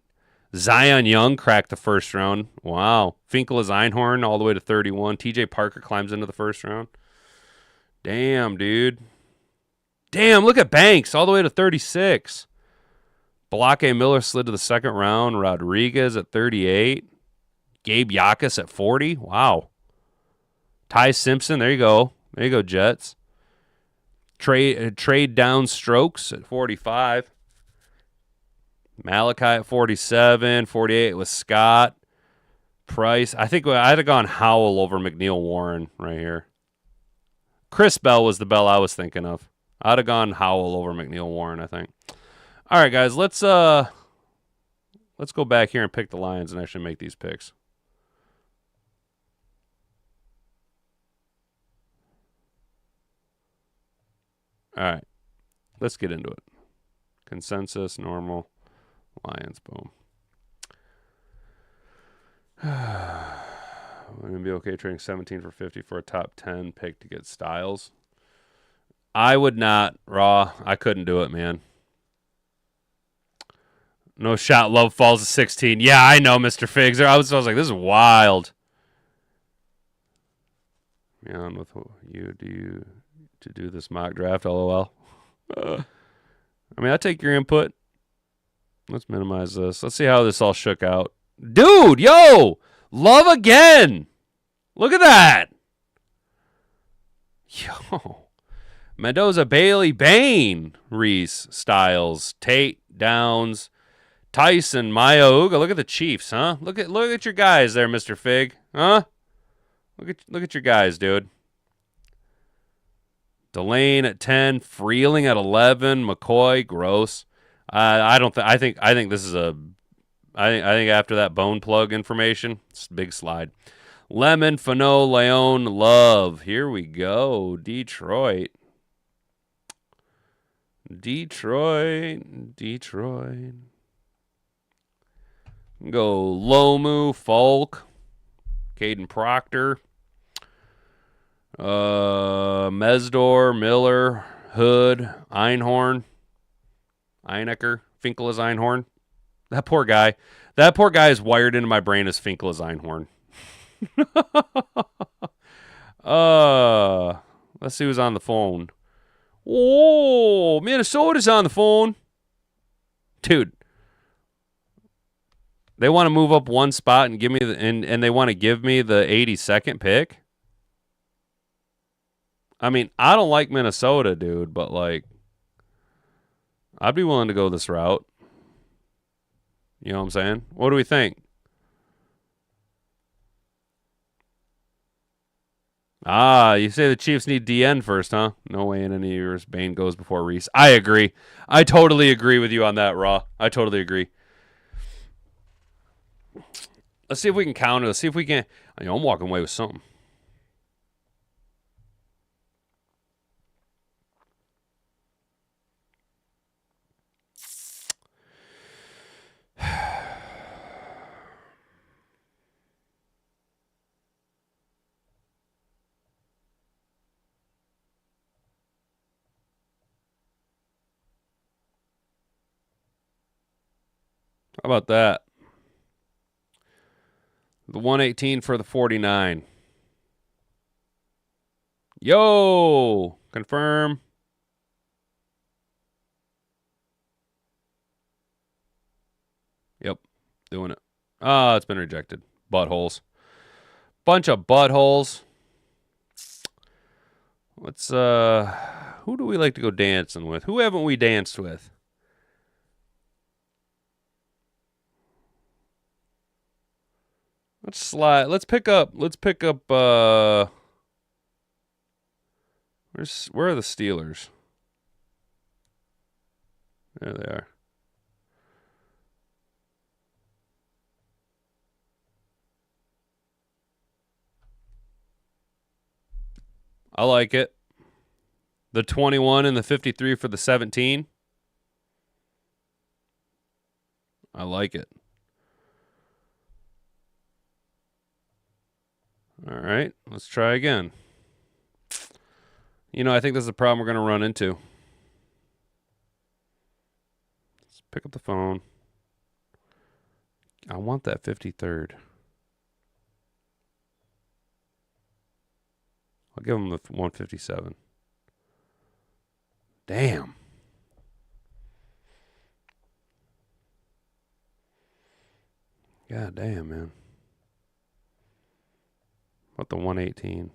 [SPEAKER 1] Zion Young cracked the first round. Wow. Finkel is Einhorn all the way to 31. TJ Parker climbs into the first round. Damn, dude. Damn, look at Banks all the way to 36. Balake Miller slid to the second round. Rodriguez at 38. Gabe Yakus at 40. Wow. Ty Simpson, there you go. There you go, Jets. Trade down Strokes at 45. Malachi at 47. 48 with Scott. Price. I think I'd have gone Howell over McNeil Warren right here. Chris Bell was the Bell I was thinking of. I'd have gone Howell over McNeil Warren, I think. All right, guys, let's go back here and pick the Lions and actually make these picks. All right, let's get into it. Consensus, normal, Lions, boom. Would it be okay trading 17 for 50 for a top 10 pick to get Styles? I would not, Raw. I couldn't do it, man. No shot. Love falls to 16. Yeah, I know, Mr. Figs. I was like, this is wild. Yeah, on with you. Do you to do this mock draft? LOL. I mean, I take your input. Let's minimize this. Let's see how this all shook out. Dude, yo, Love again. Look at that. Yo. Mendoza, Bailey, Bain, Reese, Styles, Tate, Downs, Tyson, Mayoga. Look at the Chiefs, huh? Look at your guys there, Mr. Fig, huh? Look at your guys, dude. Delane at 10, Freeling at 11, McCoy, gross. I think this is I think after that bone plug information, it's a big slide. Lemon, Fano, Leon, Love. Here we go. Detroit. Go Lomu, Folk, Caden Proctor, Mesdor, Miller, Hood, Einhorn, Einecker, Finkel is Einhorn. That poor guy is wired into my brain as Finkel is Einhorn. Let's see who's on the phone. Oh, Minnesota's on the phone. Dude, they want to move up one spot and give me and they want to give me the 82nd pick. I mean, I don't like Minnesota, dude, but like I'd be willing to go this route. You know what I'm saying? What do we think? Ah, you say the Chiefs need DN first, huh? No way in any years Bane goes before Reese. I agree. I totally agree with you on that, Raw. I totally agree. Let's see if we can counter. Let's see if we can. I'm walking away with something. How about that? The 118 for the 49. Yo! Confirm. Yep. Doing it. Ah, it's been rejected. Buttholes. Bunch of buttholes. Let's, who do we like to go dancing with? Who haven't we danced with? Let's slide. Let's pick up, where are the Steelers? There they are. I like it. The 21 and the 53 for the 17. I like it. All right, let's try again. You know, I think this is a problem we're going to run into. Let's pick up the phone. I want that 53rd. I'll give him the 157. Damn. God damn, man. What the 118?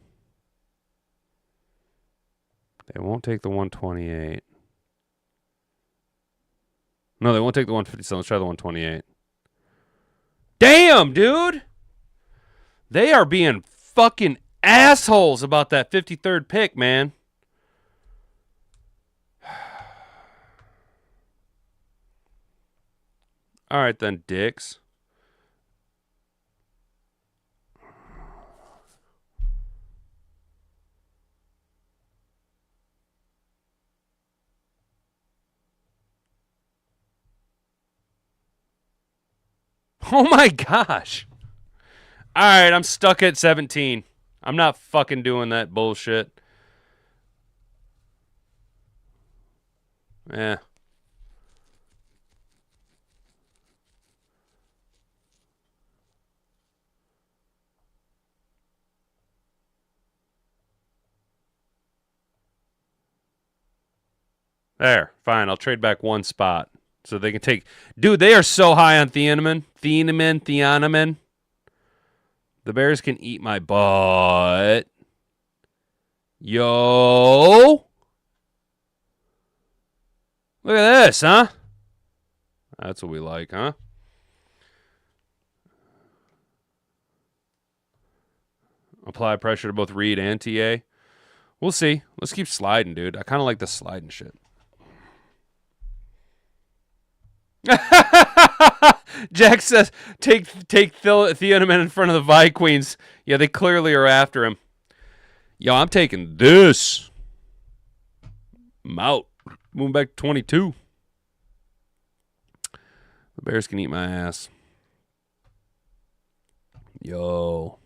[SPEAKER 1] They won't take the 128. No, they won't take the 157. Let's try the 128. Damn, dude! They are being fucking assholes about that 53rd pick, man. All right, then, dicks. Oh my gosh. All right, I'm stuck at 17. I'm not fucking doing that bullshit. Yeah. There, fine. I'll trade back one spot so they can take. Dude, they are so high on Thieneman. The Bears can eat my butt. Yo. Look at this, huh? That's what we like, huh? Apply pressure to both Reed and TA. We'll see. Let's keep sliding, dude. I kind of like the sliding shit. Jack says, take Thieneman in front of the Vi-Queens. Yeah, they clearly are after him. Yo, I'm taking this. I'm out. Moving back to 22. The Bears can eat my ass. Yo.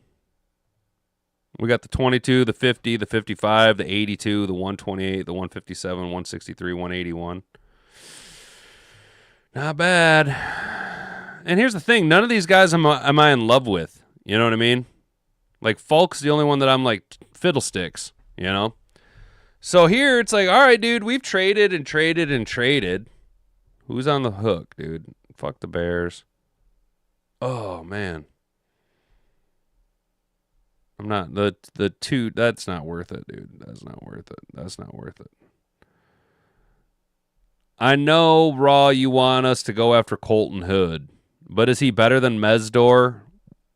[SPEAKER 1] We got the 22, the 50, the 55, the 82, the 128, the 157, 163, 181. Not bad. And here's the thing. None of these guys am I in love with. You know what I mean? Like, Falk's the only one that I'm like, fiddlesticks, you know? So here it's like, all right, dude, we've traded and traded and traded. Who's on the hook, dude? Fuck the Bears. Oh man. I'm not the two. That's not worth it, dude. That's not worth it. That's not worth it. I know, Raw, you want us to go after Colton Hood, but is he better than Mesdor,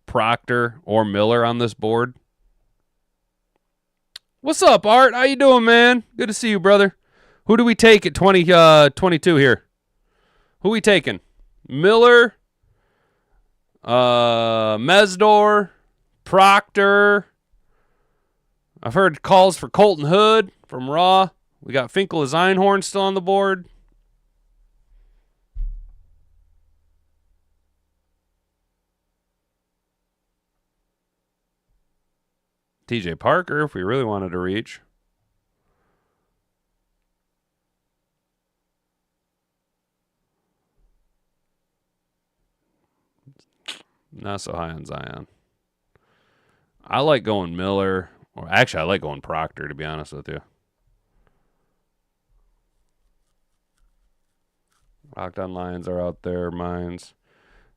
[SPEAKER 1] Proctor, or Miller on this board? What's up, Art? How you doing, man? Good to see you, brother. Who do we take at 22 here? Who we taking? Miller, Mesdor, Proctor. I've heard calls for Colton Hood from Raw. We got Finkel as Einhorn still on the board. TJ Parker, if we really wanted to reach. Not so high on Zion. I like going Miller. Or actually, I like going Proctor, to be honest with you. Locked on Lions are out there. Mines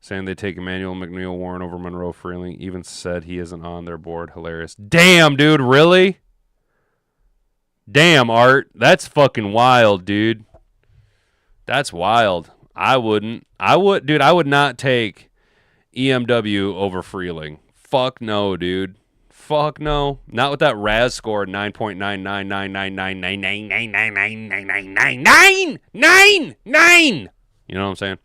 [SPEAKER 1] saying they take Emmanuel McNeil Warren over Monroe Freeling. Even said he isn't on their board. Hilarious. Damn, dude. Really? Damn, Art. That's fucking wild, dude. That's wild. I wouldn't. I would not take EMW over Freeling. Fuck no, dude. Fuck no. Not with that Raz score 9.9999999999999. You know what I'm saying?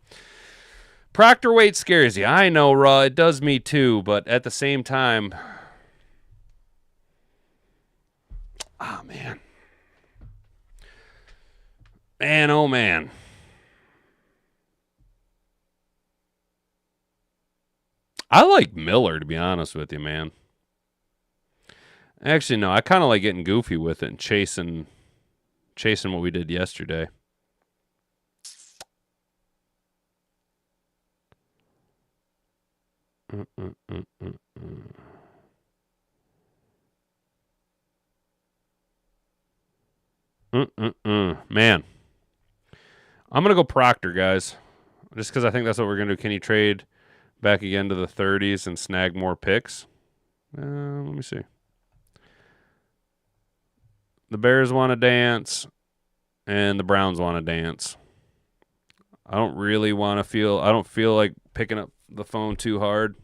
[SPEAKER 1] Proctor weight scares you. I know, Raw. It does me too, but at the same time, oh man. Man, oh man. I like Miller, to be honest with you, man. Actually, no, I kind of like getting goofy with it and chasing what we did yesterday. Man. I'm going to go Proctor, guys. Just because I think that's what we're going to do. Can he trade back again to the 30s and snag more picks? Let me see. The Bears want to dance, and the Browns want to dance. I don't feel like picking up the phone too hard.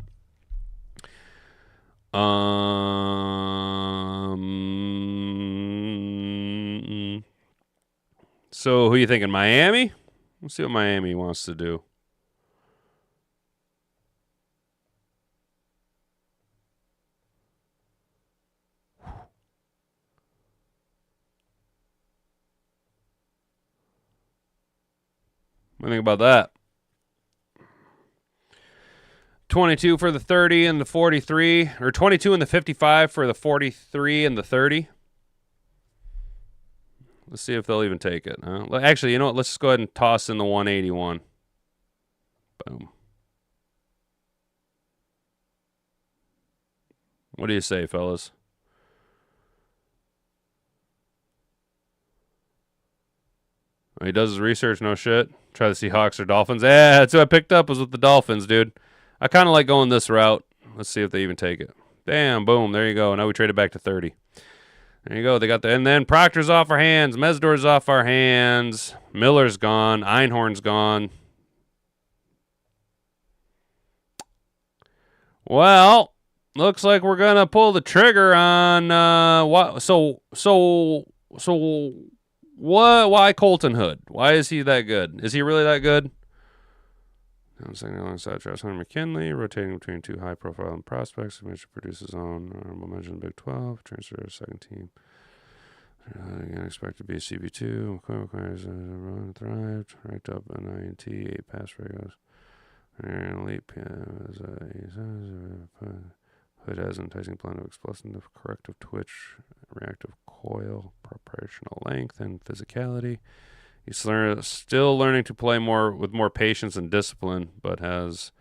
[SPEAKER 1] So who are you thinking? Miami? Let's see what Miami wants to do. What do you think about that? 22 for the 30 and the 43, or 22 and the 55 for the 43 and the 30. Let's see if they'll even take it. Actually, you know what? Let's just go ahead and toss in the 181. Boom. What do you say, fellas? He does his research, no shit. Try to see Hawks or Dolphins. Yeah, that's who I picked up was with the Dolphins, dude. I kind of like going this route. Let's see if they even take it. Bam, boom, there you go. Now we traded back to 30. There you go. They got the, and then Proctor's off our hands. Mesdor's off our hands. Miller's gone. Einhorn's gone. Well, looks like we're gonna pull the trigger on what? So what? Why Colton Hood? Why is he that good? Is he really that good? I'm saying alongside Travis Hunter McKinley, rotating between two high-profile prospects. Mitchell produces his own honorable mention Big 12, transfer to second team. Again, expect to be a CB2. Requires a run, thrived, racked up an INT, 8 pass breakups. Elite Hood has an enticing blend of explosive, corrective twitch, reactive coil, proportional length, and physicality. He's still learning to play with more patience and discipline, but has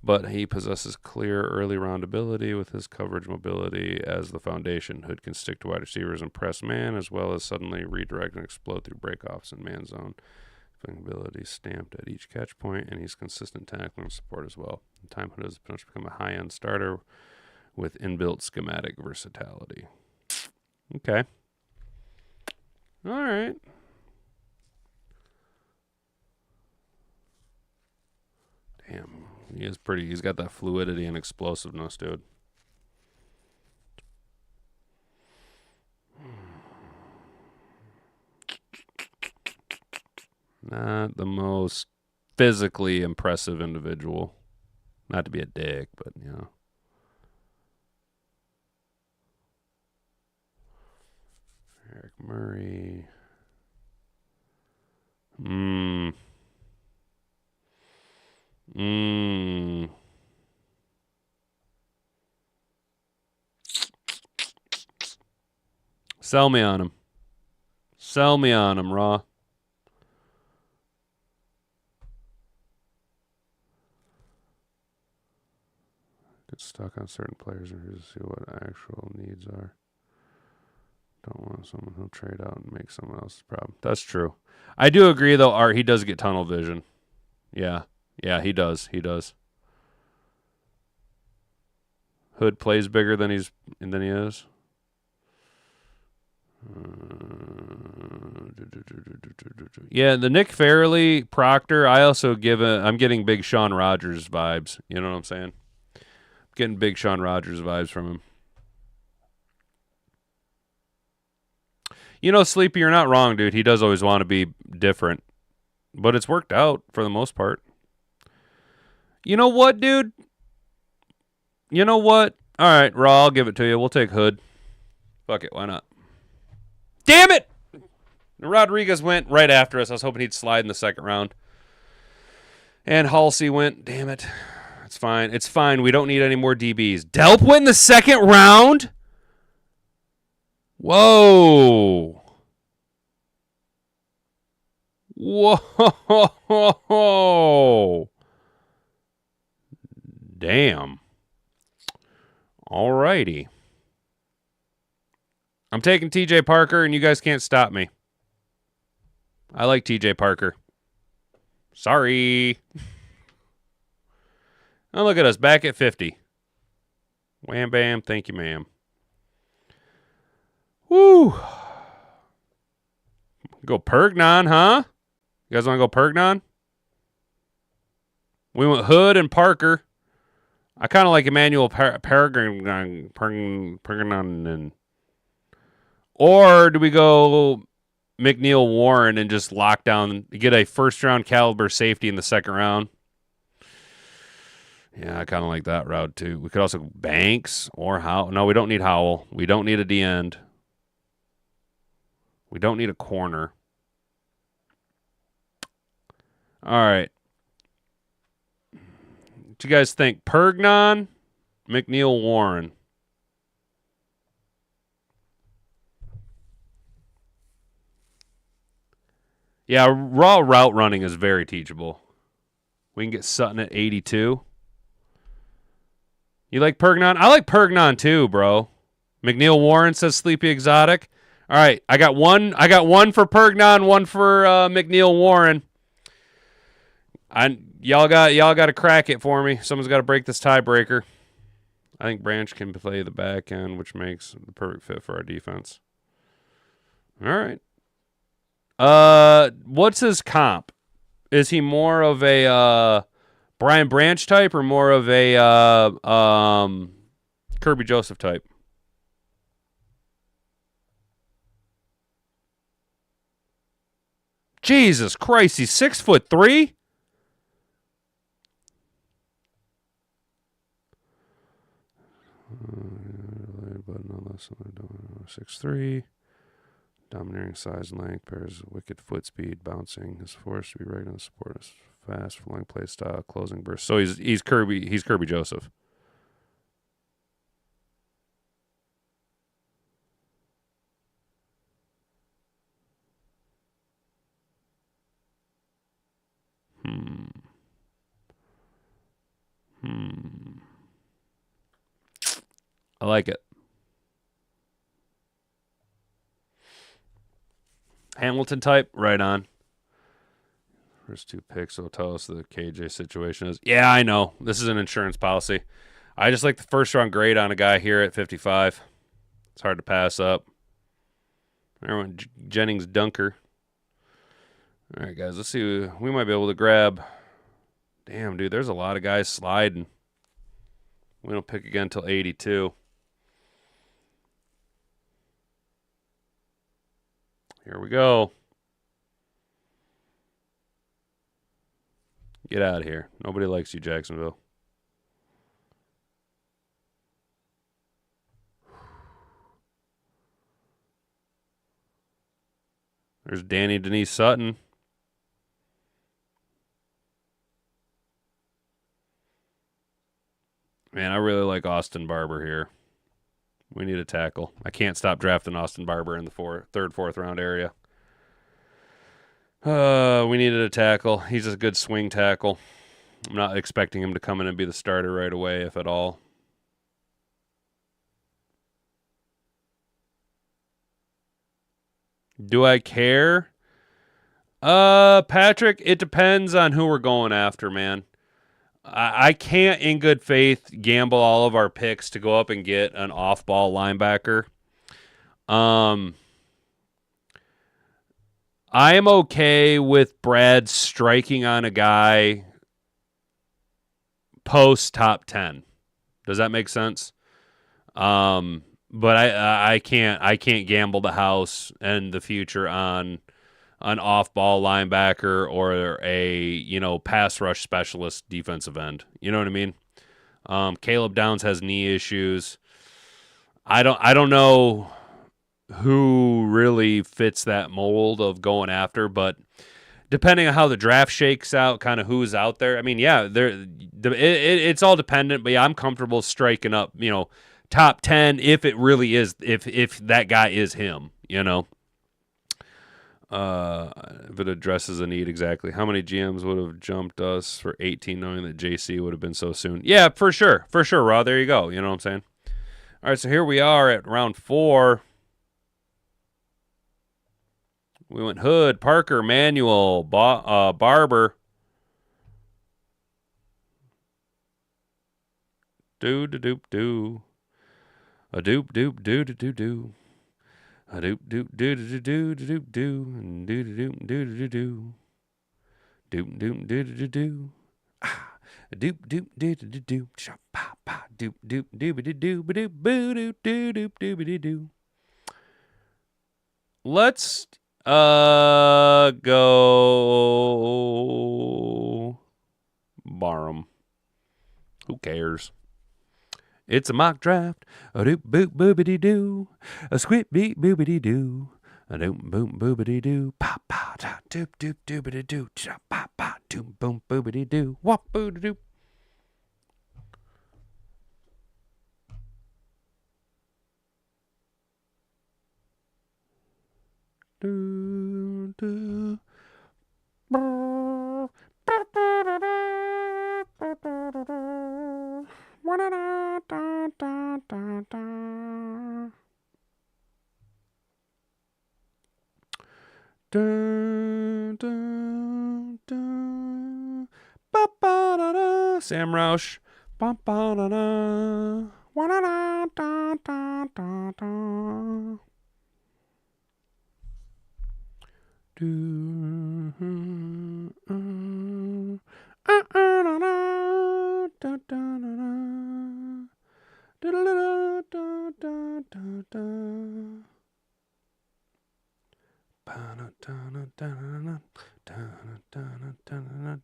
[SPEAKER 1] but he possesses clear early round ability with his coverage mobility as the foundation. Hood can stick to wide receivers and press man, as well as suddenly redirect and explode through breakoffs in man zone. Ability stamped at each catch point, and he's consistent tackling and support as well. In time, Hood has potential to become a high-end starter with inbuilt schematic versatility. Okay. All right. Damn, he is pretty. He's got that fluidity and explosiveness, dude. Not the most physically impressive individual. Not to be a dick, but, you know. Eric Murray. Sell me on him. Sell me on him, Raw. Get stuck on certain players and see what actual needs are. Don't want someone who'll trade out and make someone else's problem. That's true. I do agree, though, Art, he does get tunnel vision. Yeah. Yeah, he does. He does. Hood plays bigger than he is. Yeah, the Nick Fairley Proctor. I'm getting big Sean Rogers vibes. You know what I'm saying? Getting big Sean Rogers vibes from him. You know, Sleepy, you're not wrong, dude. He does always want to be different, but it's worked out for the most part. You know what, dude? You know what? All right, Raw, I'll give it to you. We'll take Hood. Fuck it, why not? Damn it! Rodriguez went right after us. I was hoping he'd slide in the second round. And Halsey went. Damn it. It's fine. It's fine. We don't need any more DBs. Delp went in the second round? Whoa. Whoa. Damn. All righty. I'm taking TJ Parker, and you guys can't stop me. I like TJ Parker. Sorry. Oh, look at us, back at 50. Wham, bam, thank you, ma'am. Woo. Go Pergnon, huh? You guys want to go Pergnon? We went Hood and Parker. I kind of like Emmanuel Pergnon. Or do we go McNeil Warren and just lock down, get a first-round caliber safety in the second round? Yeah, I kind of like that route, too. We could also go Banks or Howell. No, we don't need Howell. We don't need a D-end. We don't need a corner. All right. What you guys think? Pergnon, McNeil Warren. Yeah, raw route running is very teachable. We can get Sutton at 82. You like Pergnon? I like Pergnon too, bro. McNeil Warren says Sleepy Exotic. All right, I got one for Pergnon, one for McNeil Warren. Y'all got to crack it for me. Someone's got to break this tiebreaker. I think Branch can play the back end, which makes the perfect fit for our defense. All right. What's his comp? Is he more of a Brian Branch type or more of a Kirby Joseph type? Jesus Christ, he's 6'3"? But no less than 6'3". Domineering size and length, pairs wicked foot speed, bouncing. His force to be right on the support. His fast, flowing play style, closing burst. So he's Kirby. He's Kirby Joseph. I like it. Hamilton type, right on. First 2 picks will tell us the KJ situation is. Yeah, I know. This is an insurance policy. I just like the first round grade on a guy here at 55. It's hard to pass up. Everyone, Jennings Dunker. All right, guys, let's see. We might be able to grab. Damn, dude, there's a lot of guys sliding. We don't pick again until 82. Here we go. Get out of here. Nobody likes you, Jacksonville. There's Danny Denise Sutton. Man, I really like Austin Barber here. We need a tackle. I can't stop drafting Austin Barber in the third, fourth round area. We needed a tackle. He's a good swing tackle. I'm not expecting him to come in and be the starter right away, if at all. Do I care? Patrick, it depends on who we're going after, man. I can't, in good faith, gamble all of our picks to go up and get an off-ball linebacker. I am okay with Brad striking on a guy post top 10. Does that make sense? But I can't gamble the house and the future on an off-ball linebacker or a pass rush specialist defensive end. You know what I mean? Caleb Downs has knee issues. I don't know who really fits that mold of going after, but depending on how the draft shakes out, kind of who's out there. I mean, yeah, it's all dependent, but yeah, I'm comfortable striking up, top 10 if it really is, if that guy is him, if it addresses a need exactly. How many GMs would have jumped us for 18 knowing that JC would have been so soon? Yeah, for sure, Raw. There you go. You know what I'm saying? All right, so here we are at round 4. We went Hood, Parker, Manuel, Barber. Do-do-doop-do. A doop-doop-do-do-do-do. A doop-doop-do-do-do-do-do-do. Do-do-doop-do-do-do-do. Doop-doop-do-do-do-do. Ah. Doop-doop-do-do-do-do. Shop-pa-pa. Doop-doop-do-do-do-do-do-do-do-do-do-do-do. Let's go Barham. Who cares? It's a mock draft. A doop boop boobity doo. A squip beep boobity doo. A doop boop boobity doo. Pop pop da doop doop doobity doo. Chop pop pop doop boom boobity doo. Wop boobity doo. Do, do. Sam Roush.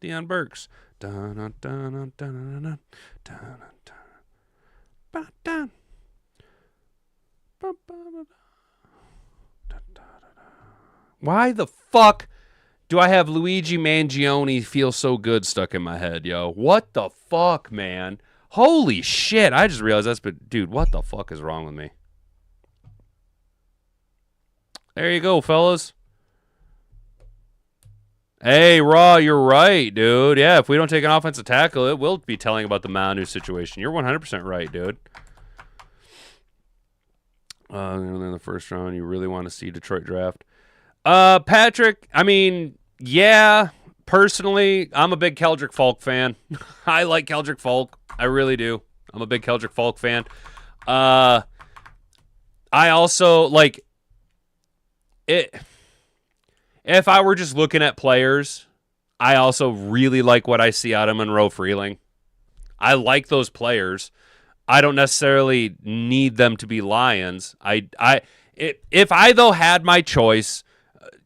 [SPEAKER 1] Deion Burks. Why the fuck do I have Luigi Mangione feel so good stuck in my head, yo? What the fuck, man? Holy shit. I just realized that's, but dude, what the fuck is wrong with me? There you go, fellas. Hey, Raw, you're right, dude. Yeah, if we don't take an offensive tackle, it will be telling about the Manu situation. You're 100% right, dude. In the first round, you really want to see Detroit draft. Patrick, I mean, yeah, personally, I'm a big Keldrick Falk fan. I like Keldrick Falk. I really do. I'm a big Keldrick Falk fan. I also, like, it. If I were just looking at players, I also really like what I see out of Monroe Freeling. I like those players. I don't necessarily need them to be Lions. If I though had my choice,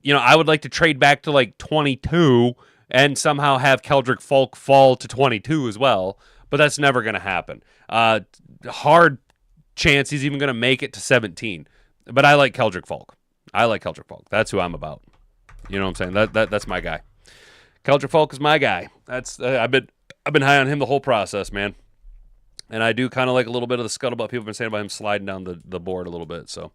[SPEAKER 1] I would like to trade back to like 22 and somehow have Keldrick Falk fall to 22 as well. But that's never going to happen. Hard chance he's even going to make it to 17. But I like Keldrick Falk. That's who I'm about. You know what I'm saying? That's my guy. Keldrick Falk is my guy. That's I've been high on him the whole process, man. And I do kind of like a little bit of the scuttlebutt people have been saying about him sliding down the board a little bit. So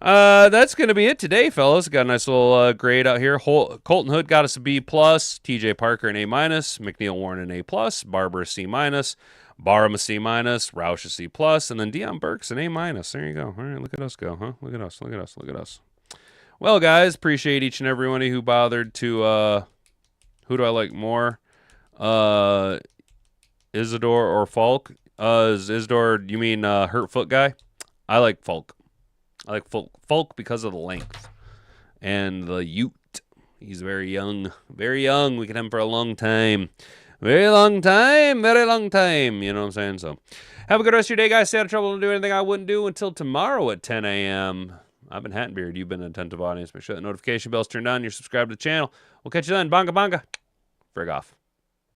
[SPEAKER 1] that's going to be it today, fellas. Got a nice little grade out here. Colton Hood got us a B+, TJ Parker an A-, McNeil Warren an A+, Barber a C-, Barham a C-, Roush a C+, and then Deion Burks an A-. There you go. All right, look at us go, huh? Look at us. Well, guys, appreciate each and every one of you who bothered to, who do I like more? Isidore or Falk? Isidore, you mean Hurt Foot guy? I like Falk. Falk because of the length and the ute. He's very young. Very young. We can have him for a long time. Very long time. You know what I'm saying? So have a good rest of your day, guys. Stay out of trouble. Don't do anything I wouldn't do until tomorrow at 10 a.m. I've been Hattenbeard. You've been an attentive audience. Make sure that notification bell's turned on. You're subscribed to the channel. We'll catch you then. Bonga bonga. Frig off.